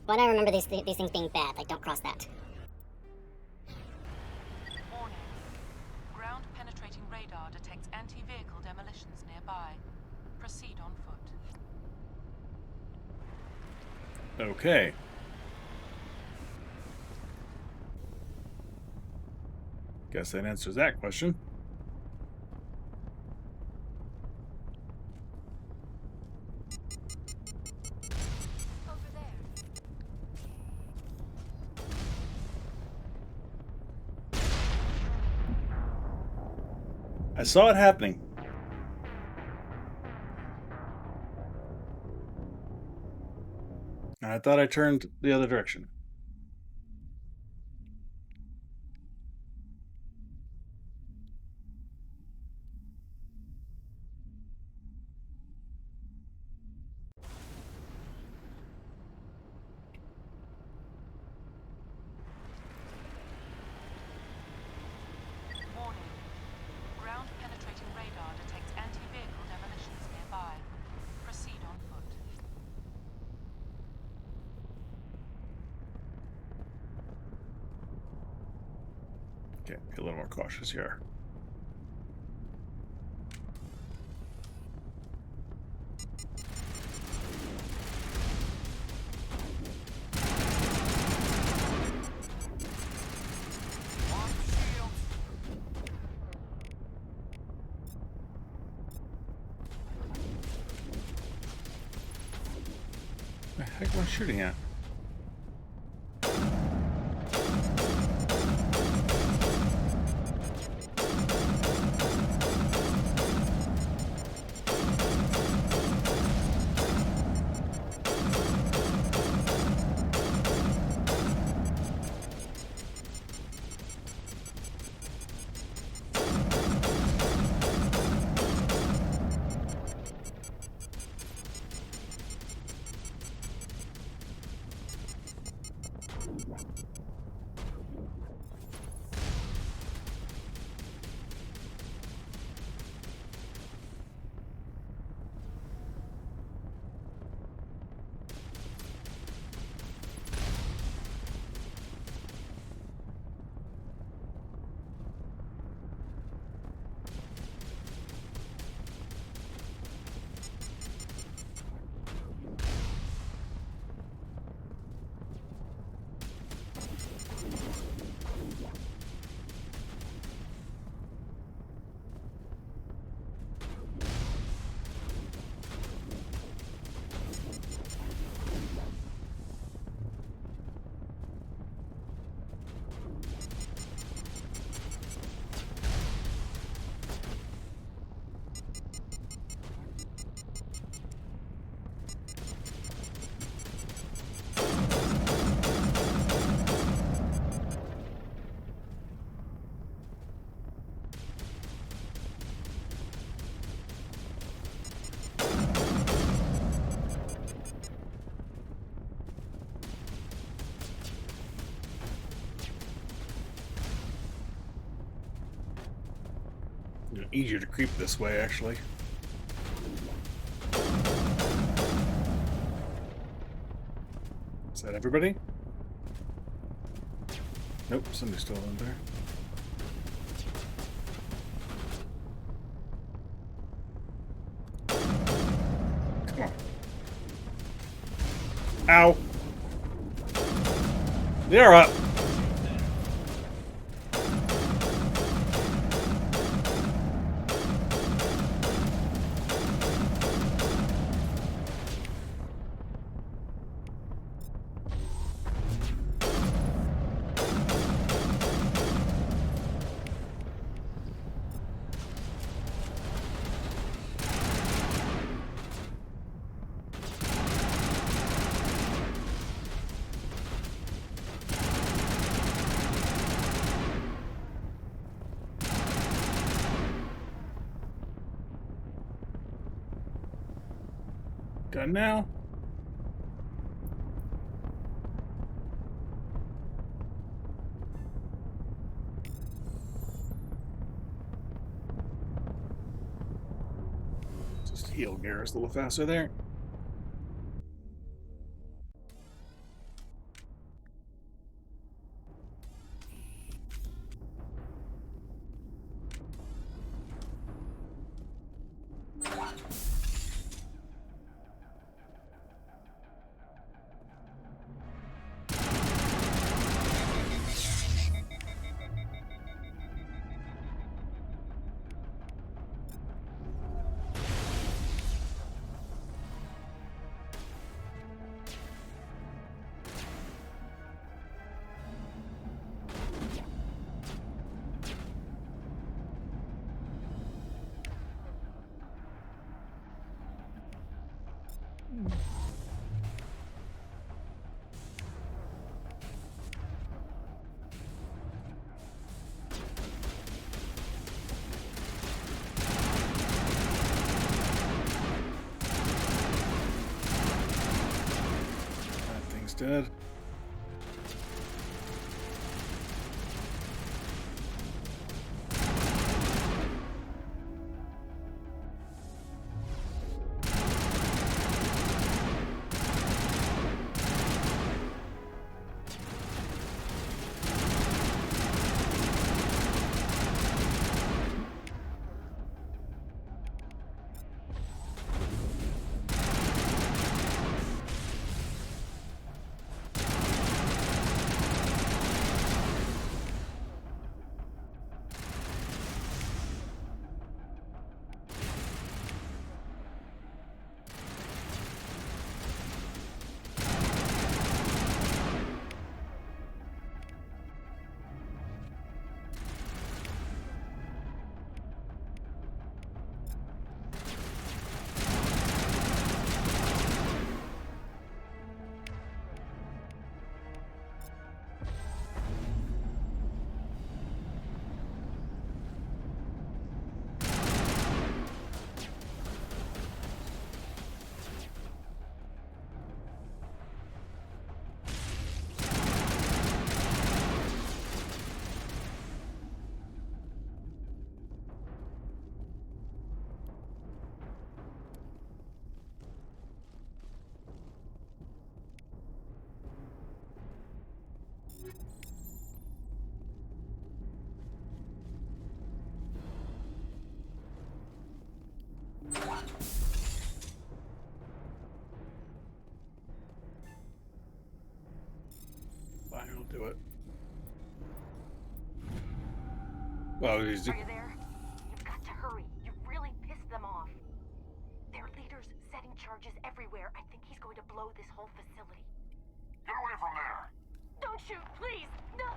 Why do I remember these things being bad? Like, don't cross that. Warning. Ground-penetrating radar detects anti-vehicle demolitions nearby. Proceed on foot. Okay. Guess that answers that question. I saw it happening. And I thought I turned the other direction. Warning. Ground-penetrating radar detects anti-vehicle demolitions nearby. Proceed on foot. Okay, be a little more cautious here. What the heck am I shooting at? easier to creep this way, actually. Is that everybody? Nope, somebody's still in there. Come on. Ow. They're up. Done now. Just heal Garrus a little faster there. That thing's dead. Fine, I'll do it. Well, he's... Are you there? You've got to hurry. You've really pissed them off. Their leader's setting charges everywhere. I think he's going to blow this whole facility. Get away from there! Don't shoot, please! No!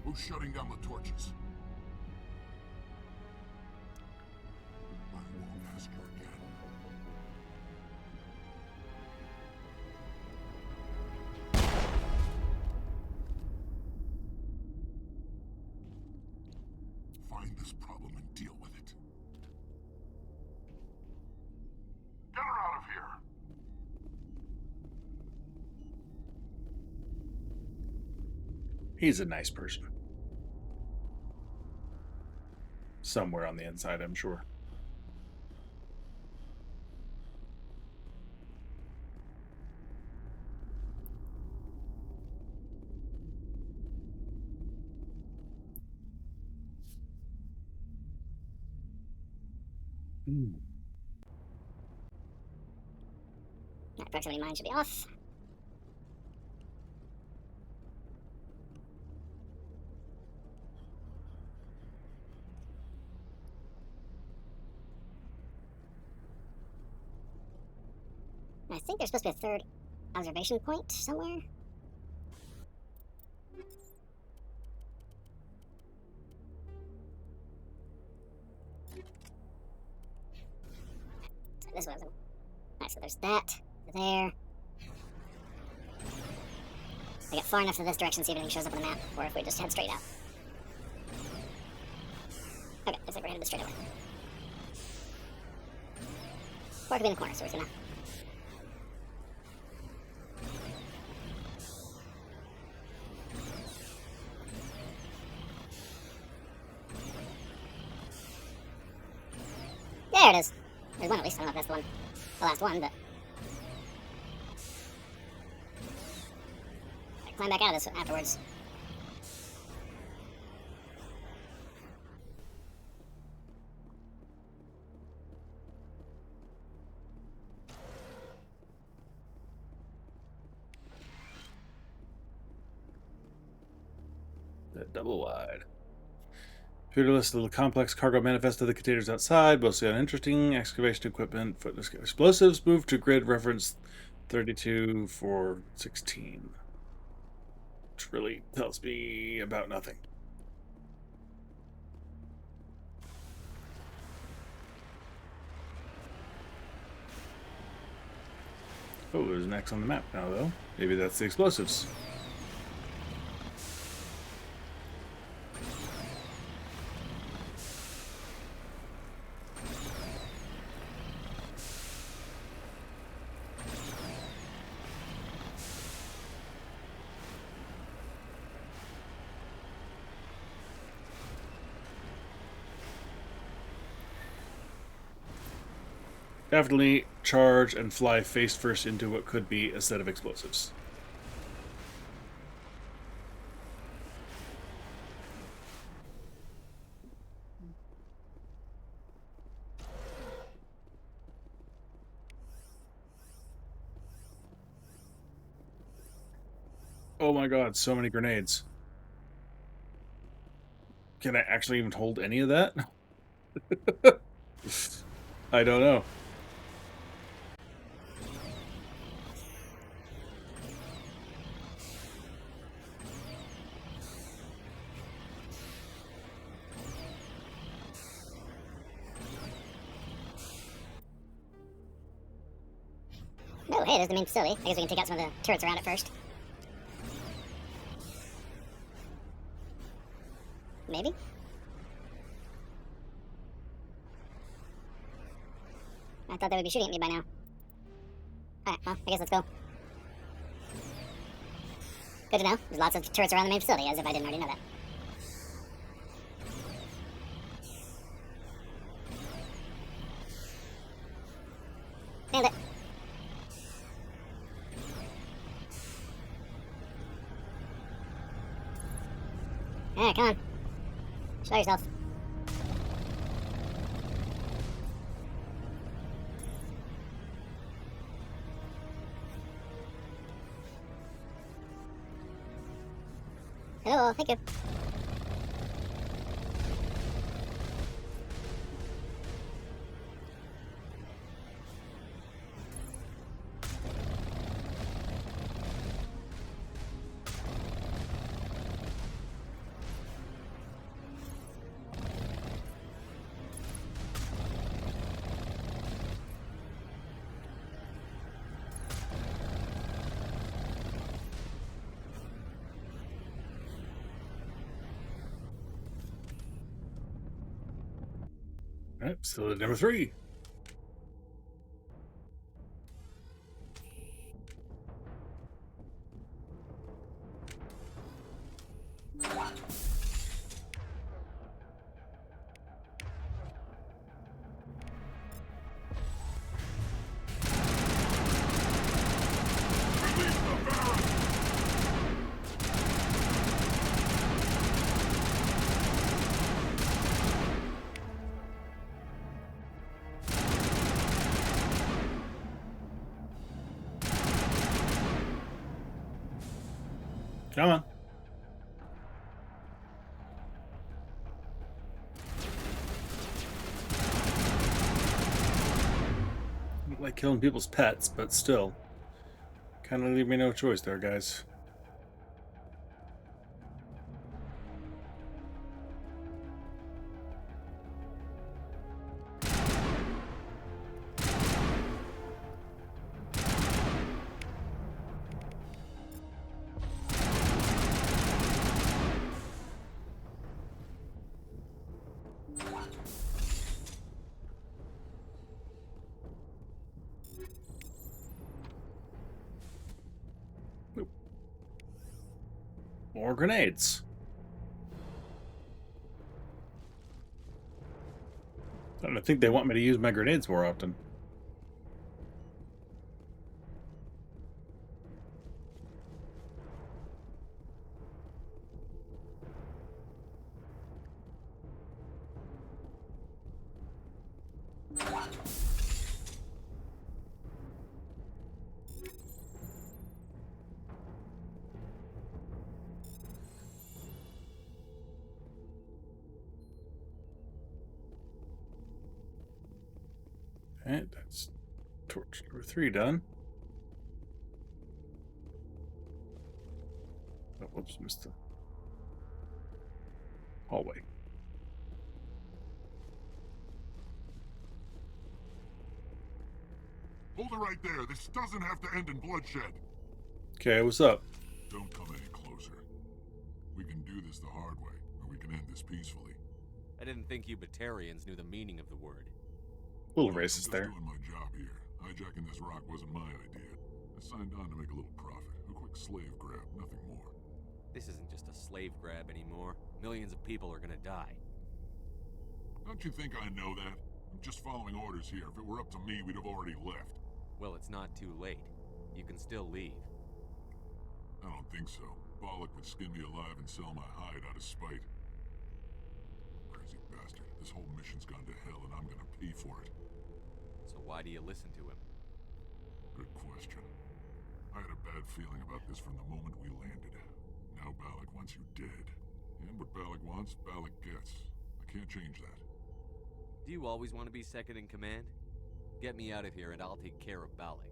Who's shutting down the torches? I won't ask you again. find this problem and deal with it. Get her out of here! He's a nice person. Somewhere on the inside, I'm sure. That proximity mine should be off. I think there's supposed to be a third observation point somewhere. So this wasn't. Alright, so there's that. There. I get far enough to this direction, see if anything shows up on the map, or if we just head straight out. Okay, looks like we're headed straight away. Or it could be in the corner, so we're gonna. There it is. There's one at least. I don't know if that's the last one, but. I climb back out of this afterwards. That double wide. Fearless little complex cargo manifest of the containers outside, mostly uninteresting. Excavation equipment, foot explosives. Move to grid reference 32-416. Which really tells me about nothing. Oh, there's an X on the map now, though. Maybe that's the explosives. Definitely charge and fly face first into what could be a set of explosives. Oh my god, so many grenades. Can I actually even hold any of that? I don't know. Oh, hey, there's the main facility. I guess we can take out some of the turrets around it first. Maybe? I thought they would be shooting at me by now. Alright, well, I guess let's go. Good to know. There's lots of turrets around the main facility, as if I didn't already know that. Nailed it. Alright, come on. Show yourself. Hello, thank you. Alright, still at number 3. Come on. I don't like killing people's pets, but still. Kind of leave me no choice there, guys. More grenades. I don't think they want me to use my grenades more often. Alright, that's torch number 3 done. Oh, whoops, missed the hallway. Hold it right there. This doesn't have to end in bloodshed. Okay, what's up? Don't come any closer. We can do this the hard way, or we can end this peacefully. I didn't think you Batarians knew the meaning of the word. Little racist I'm there. just doing my job here. Hijacking this rock wasn't my idea. I signed on to make a little profit. A quick slave grab, nothing more. This isn't just a slave grab anymore. Millions of people are gonna die. Don't you think I know that? I'm just following orders here. If it were up to me, we'd have already left. Well, it's not too late. You can still leave. I don't think so. Bollock would skin me alive and sell my hide out of spite. Crazy bastard. This whole mission's gone to hell and I'm gonna pay for it. So why do you listen to him? Good question. I had a bad feeling about this from the moment we landed. Now Bollock wants you dead. And what Bollock wants, Bollock gets. I can't change that. Do you always want to be second in command? Get me out of here and I'll take care of Balak.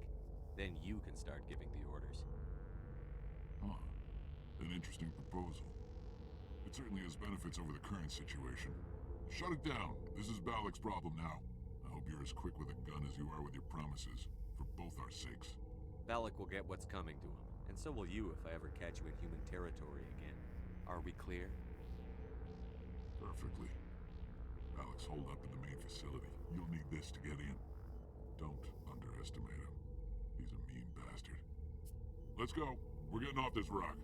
Then you can start giving the orders. Huh. An interesting proposal. It certainly has benefits over the current situation. Shut it down. This is Balak's problem now. I hope you're as quick with a gun as you are with your promises. For both our sakes. Balak will get what's coming to him. And so will you if I ever catch you in human territory again. Are we clear? Perfectly. Balak's holed up in the main facility. You'll need this to get in. Don't underestimate him. He's a mean bastard. Let's go. We're getting off this rock.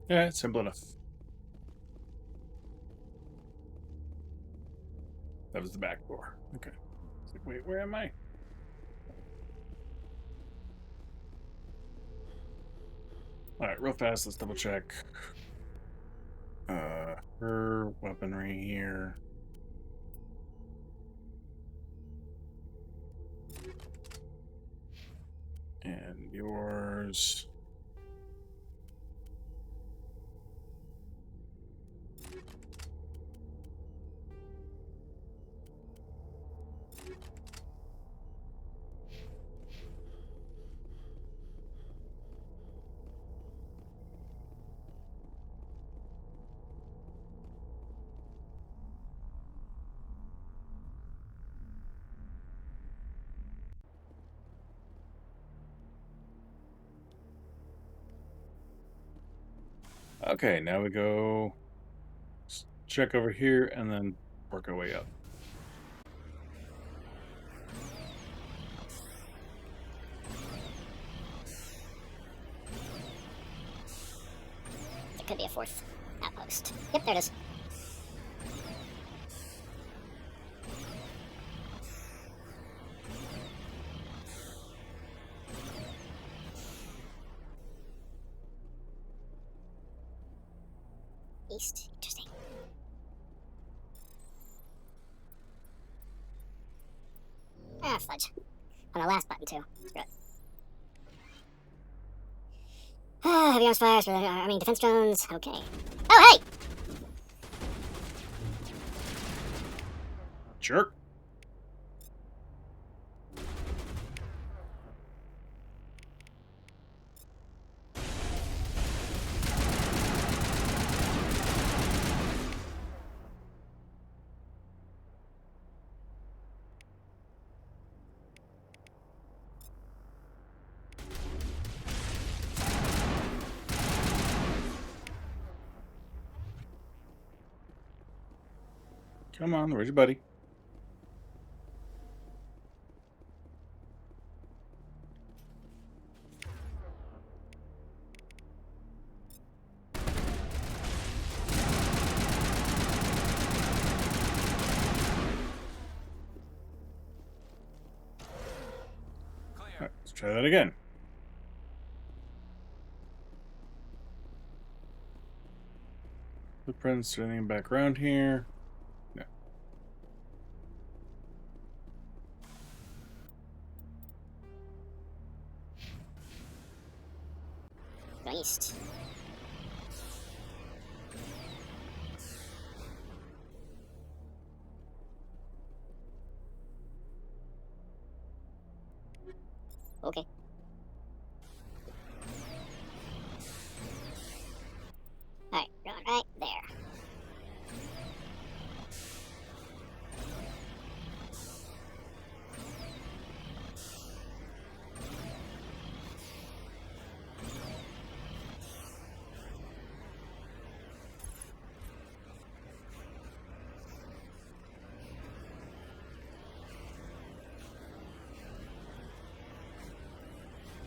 Yeah, it's simple enough. That was the back door. Okay. It's like, wait, where am I? Alright, real fast, let's double check. Her weaponry here. And yours. Okay, now we go check over here and then work our way up. There could be a fourth outpost. Yep, there it is. East. Interesting. Ah, fudge. On the last button, too. Screw it. Heavy arms fires, defense drones. Okay. Oh, hey! Jerk. Come on, where's your buddy? Alright, let's try that again. Footprints, anything back around here? No. Go east. Okay. Alright, going right there.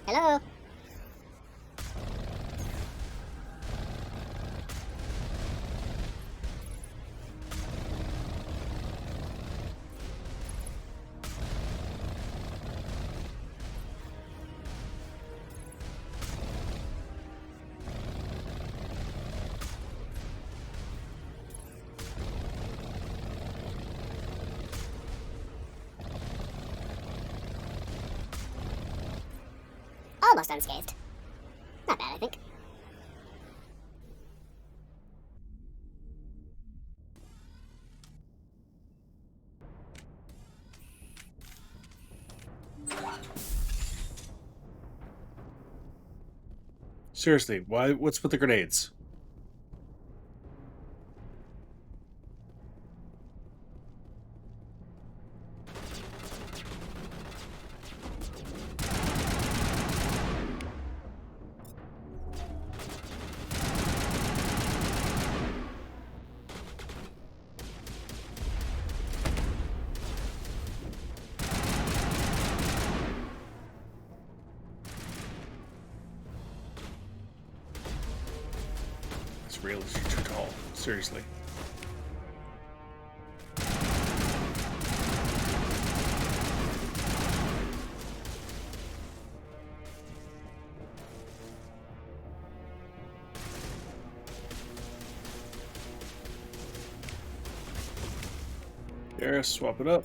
Hello? Almost unscathed. Not bad, I think. Seriously, why? What's with the grenades? This rail is too tall. Seriously. There, swap it up.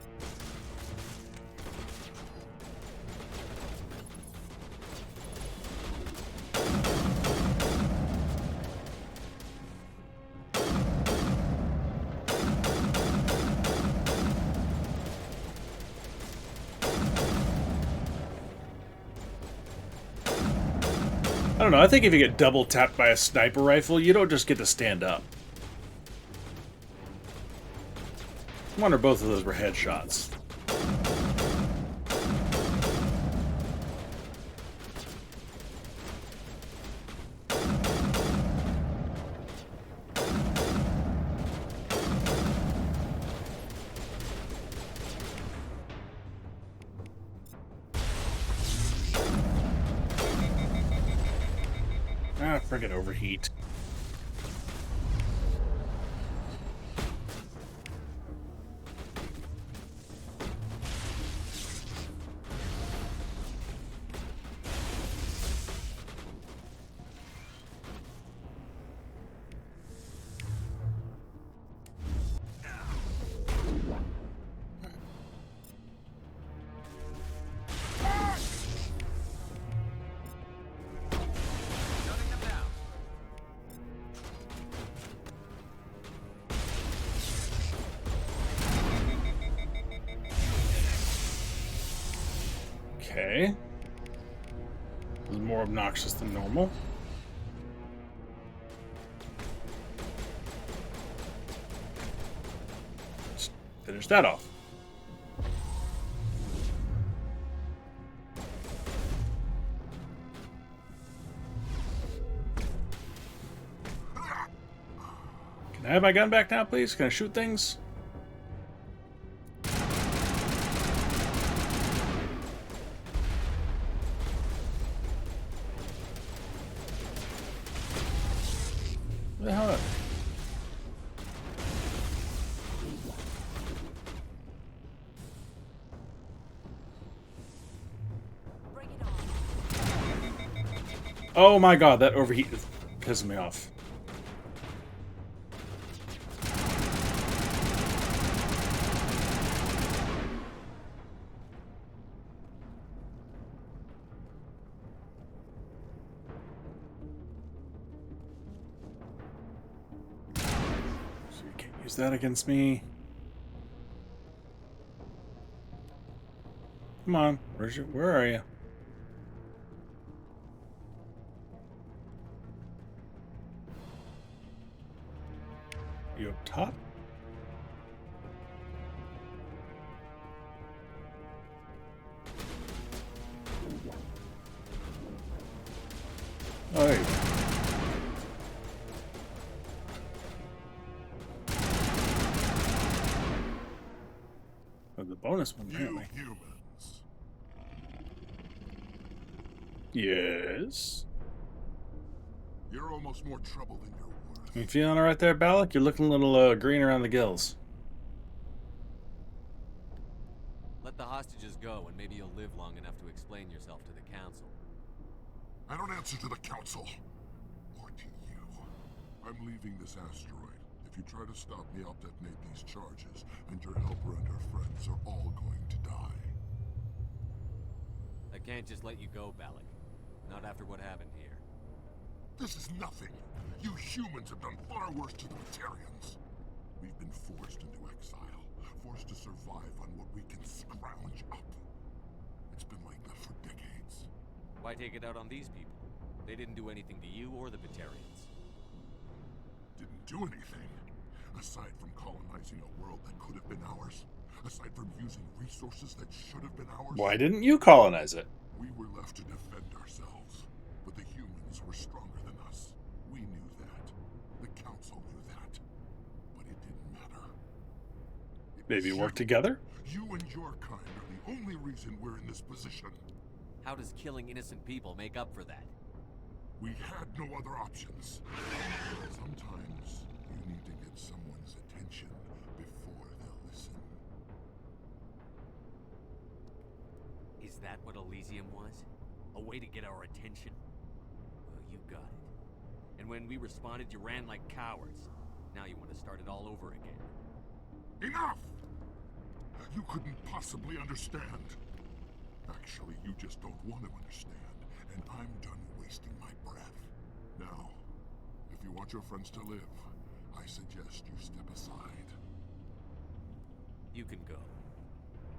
I don't know, I think if you get double tapped by a sniper rifle, you don't just get to stand up. One or both of those were headshots. Ah, friggin' overheat. Okay. It was more obnoxious than normal. Let's finish that off. Can I have my gun back now, please? Can I shoot things? What the hell? Oh my god, that overheat is pissing me off. So you can't use that against me. Come on, where are you? You up top? Oh, there you go. Oh, the bonus one, apparently. Yes? You're almost more trouble than you're worth. You feeling alright there, Balak? You're looking a little green around the gills. Let the hostages go, and maybe you'll live long enough to explain yourself to the Council. I don't answer to the Council. Or to you. I'm leaving this asteroid. If you try to stop me, I'll detonate these charges, and your helper and her friends are all going to die. I can't just let you go, Balak. Not after what happened here. This is nothing. You humans have done far worse to the Batarians. We've been forced into exile, forced to survive on what we can scrounge up. It's been like that for decades. Why take it out on these people? They didn't do anything to you or the Batarians. Didn't do anything. Aside from colonizing a world that could have been ours. Aside from using resources that should have been ours. Why didn't you colonize it? We were left to defend ourselves. But the humans were stronger than us. We knew that. The Council knew that. But it didn't matter. Maybe work together? You and your kind are the only reason we're in this position. How does killing innocent people make up for that? We had no other options. Sometimes you need to get someone's attention before they'll listen. Is that what Elysium was? A way to get our attention? Well, you got it. And when we responded, you ran like cowards. Now you want to start it all over again. Enough! You couldn't possibly understand. Actually, you just don't want to understand, and I'm done wasting my breath. Now, if you want your friends to live, I suggest you step aside. You can go.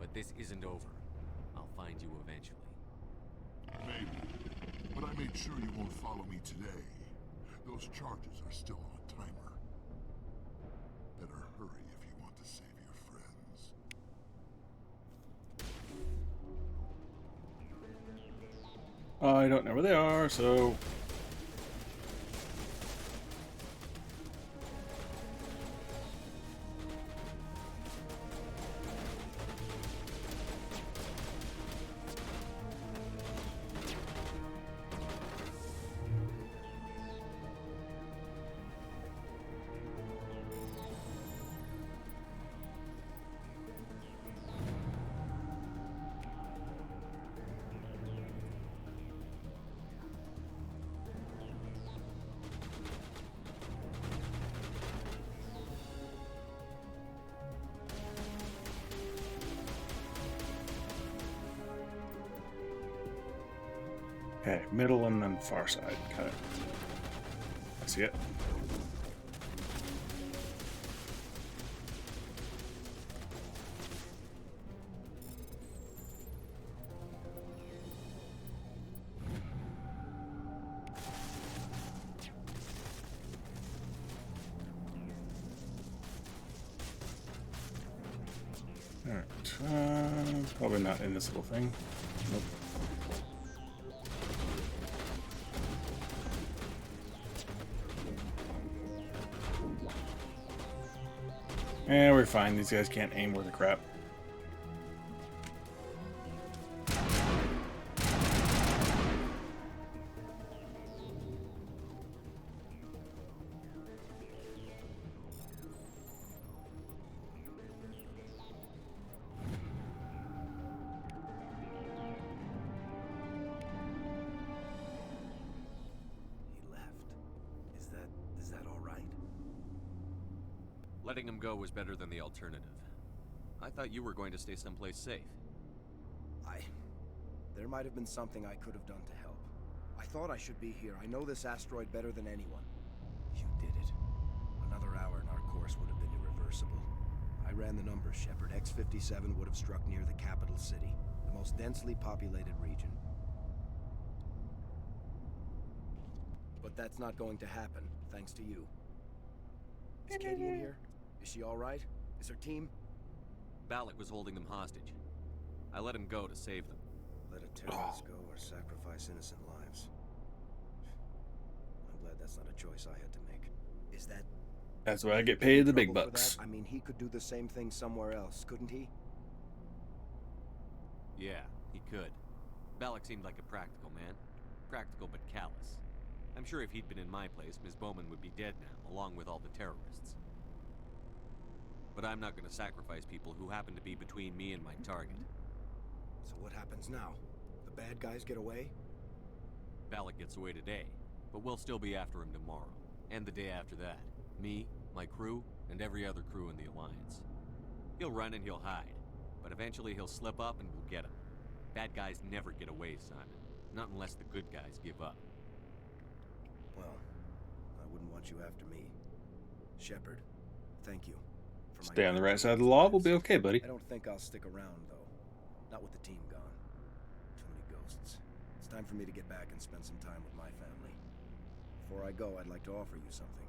But this isn't over. I'll find you eventually. Maybe. But I made sure you won't follow me today. Those charges are still on a timer. Better hurry if you want to save your friends. I don't know where they are, so... Okay, middle and then far side. Got it. I see it. Alright, probably not in this little thing. Nope. And we're fine. These guys can't aim worth a crap. Letting him go was better than the alternative. I thought you were going to stay someplace safe. There might have been something I could have done to help. I thought I should be here. I know this asteroid better than anyone. You did it. Another hour and our course would have been irreversible. I ran the numbers, Shepard. X-57 would have struck near the capital city, the most densely populated region. But that's not going to happen, thanks to you. Is Katie in here? Is she all right? Is her team? Balak was holding them hostage. I let him go to save them. Let a terrorist go or sacrifice innocent lives. I'm glad that's not a choice I had to make. Is that... That's why I get paid the big trouble for bucks. that? I mean, he could do the same thing somewhere else, couldn't he? Yeah, he could. Balak seemed like a practical man. Practical but callous. I'm sure if he'd been in my place, Ms. Bowman would be dead now, along with all the terrorists. But I'm not going to sacrifice people who happen to be between me and my target. So what happens now? The bad guys get away? Balak gets away today, but we'll still be after him tomorrow. And the day after that. Me, my crew, and every other crew in the Alliance. He'll run and he'll hide, but eventually he'll slip up and we'll get him. Bad guys never get away, Simon. Not unless the good guys give up. Well, I wouldn't want you after me. Shepard, thank you. Stay on the right side of the law, we'll be okay, buddy. I don't think I'll stick around, though. Not with the team gone. Too many ghosts. It's time for me to get back and spend some time with my family. Before I go, I'd like to offer you something.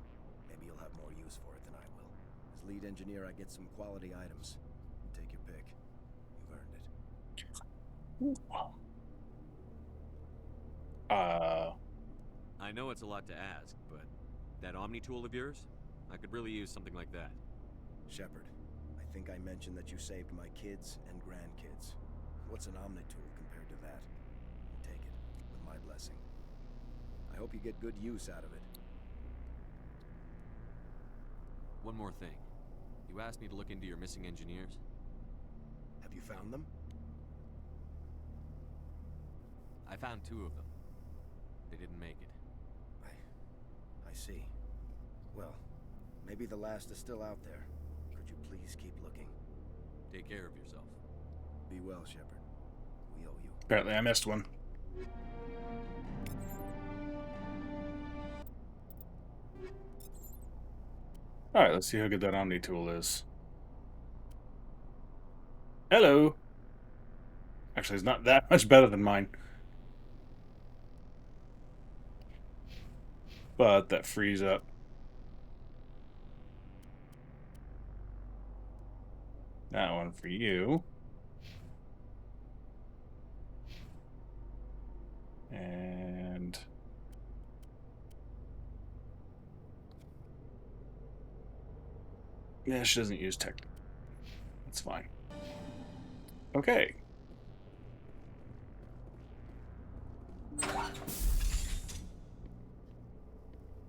Maybe you'll have more use for it than I will. As lead engineer, I get some quality items. Take your pick. You've earned it. I know it's a lot to ask, but that Omni tool of yours? I could really use something like that. Shepard, I think I mentioned that you saved my kids and grandkids. What's an Omni tool compared to that? Take it, with my blessing. I hope you get good use out of it. One more thing. You asked me to look into your missing engineers. Have you found them? I found 2 of them. They didn't make it. I see. Well, maybe the last is still out there. Could you please keep looking? Take care of yourself. Be well, Shepard. We owe you. Apparently I missed one. Alright, let's see how good that Omni tool is. Hello! Actually, it's not that much better than mine. But that frees up. That one for you. And... yeah, she doesn't use tech. That's fine. Okay.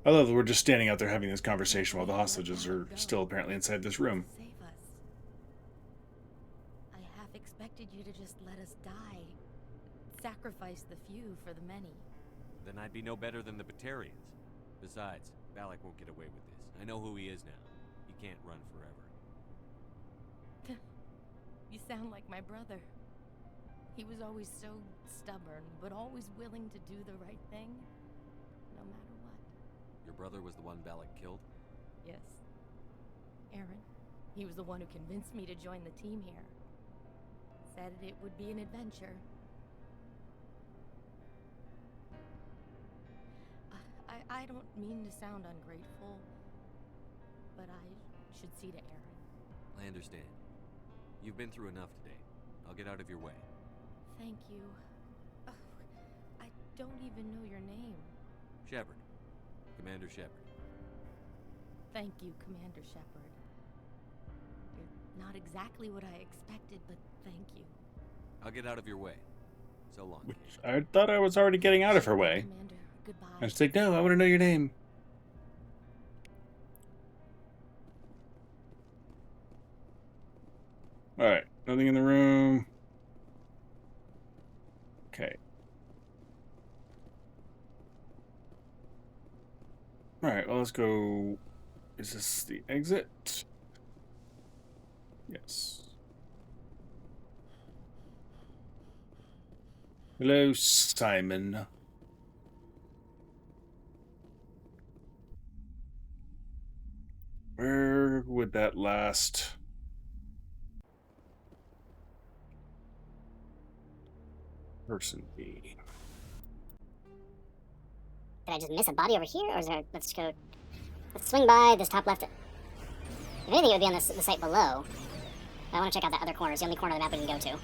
I love that we're just standing out there having this conversation while the hostages are still apparently inside this room. Save us. I half expected you to just let us die. Sacrifice the few for the many. Then I'd be no better than the Batarians. Besides, Balak won't get away with this. I know who he is now. He can't run forever. You sound like my brother. He was always so stubborn, but always willing to do the right thing, no matter what. Your brother was the one Balak killed? Yes. Aaron. He was the one who convinced me to join the team here. Said it would be an adventure. I don't mean to sound ungrateful, but I should see to Aaron. I understand. You've been through enough today. I'll get out of your way. Thank you. Oh, I don't even know your name. Shepard. Commander Shepard. Thank you, Commander Shepard. You're not exactly what I expected, but thank you. I'll get out of your way. So long, Kate. I thought I was already getting out of her way. Commander, goodbye. I was like, no, I want to know your name. Alright, nothing in the room. Okay. Alright, well, let's go. Is this the exit? Yes. Hello, Simon. Where would that last person be? Did I just miss a body over here, or is there? Let's go. Let's swing by this top left. If anything, it would be on the site below. I want to check out that other corner. It's the only corner of the map we can go to.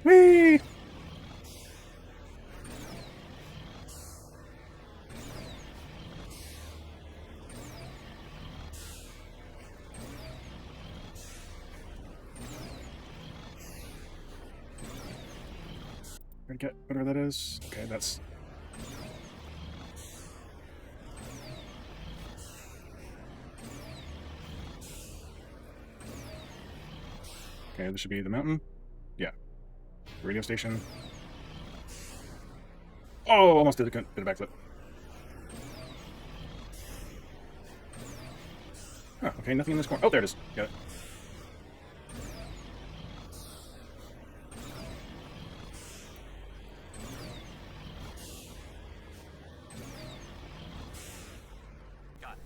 Whee! Get whatever that is. Okay, that's. Okay, this should be the mountain. Yeah. Radio station. Oh, almost did a bit of backflip. Oh, okay, nothing in this corner. Oh, there it is. Got it. Got it.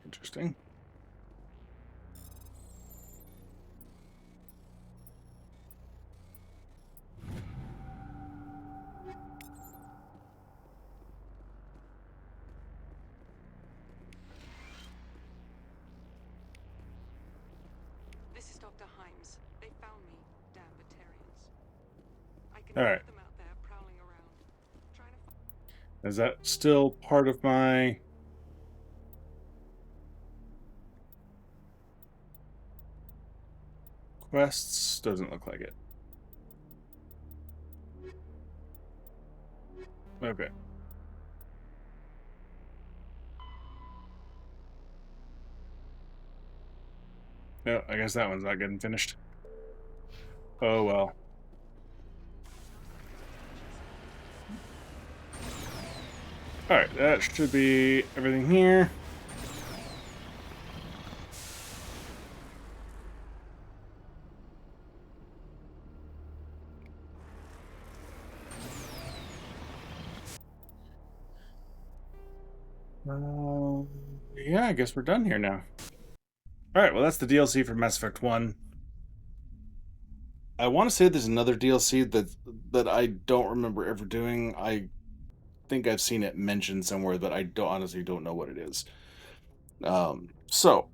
Interesting. This is Dr. Himes. They found me, damn Batarians. I can All hear right. them out there prowling around, trying to Is that still part of my... quests? Doesn't look like it. Okay. No, I guess that one's not getting finished. Oh well. Alright, that should be everything here. Yeah, I guess we're done here now. Alright, well that's the DLC for Mass Effect 1. I want to say there's another DLC that I don't remember ever doing. I think I've seen it mentioned somewhere, but I honestly don't know what it is. So,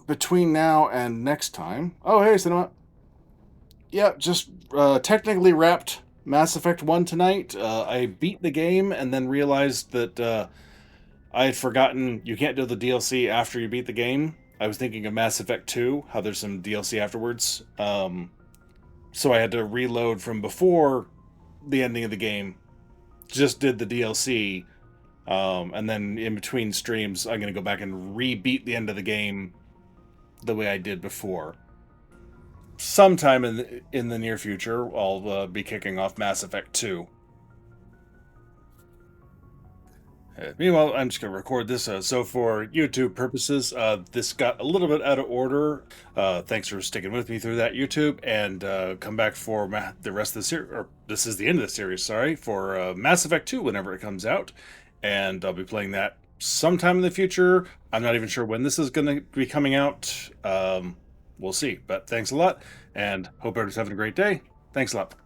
between now and next time... Oh, hey, Cinema! Yeah, just technically wrapped Mass Effect 1 tonight. I beat the game and then realized that I had forgotten you can't do the DLC after you beat the game. I was thinking of Mass Effect 2, how there's some DLC afterwards. So I had to reload from before the ending of the game. Just did the DLC. And then in between streams, I'm going to go back and re-beat the end of the game the way I did before. Sometime in the near future, I'll be kicking off Mass Effect 2. Meanwhile, I'm just going to record this. So for YouTube purposes, this got a little bit out of order. Thanks for sticking with me through that, YouTube, and come back for the rest of the series. Or this is the end of the series. Sorry, for Mass Effect 2 whenever it comes out, and I'll be playing that sometime in the future. I'm not even sure when this is going to be coming out. We'll see. But thanks a lot, and hope everyone's having a great day. Thanks a lot.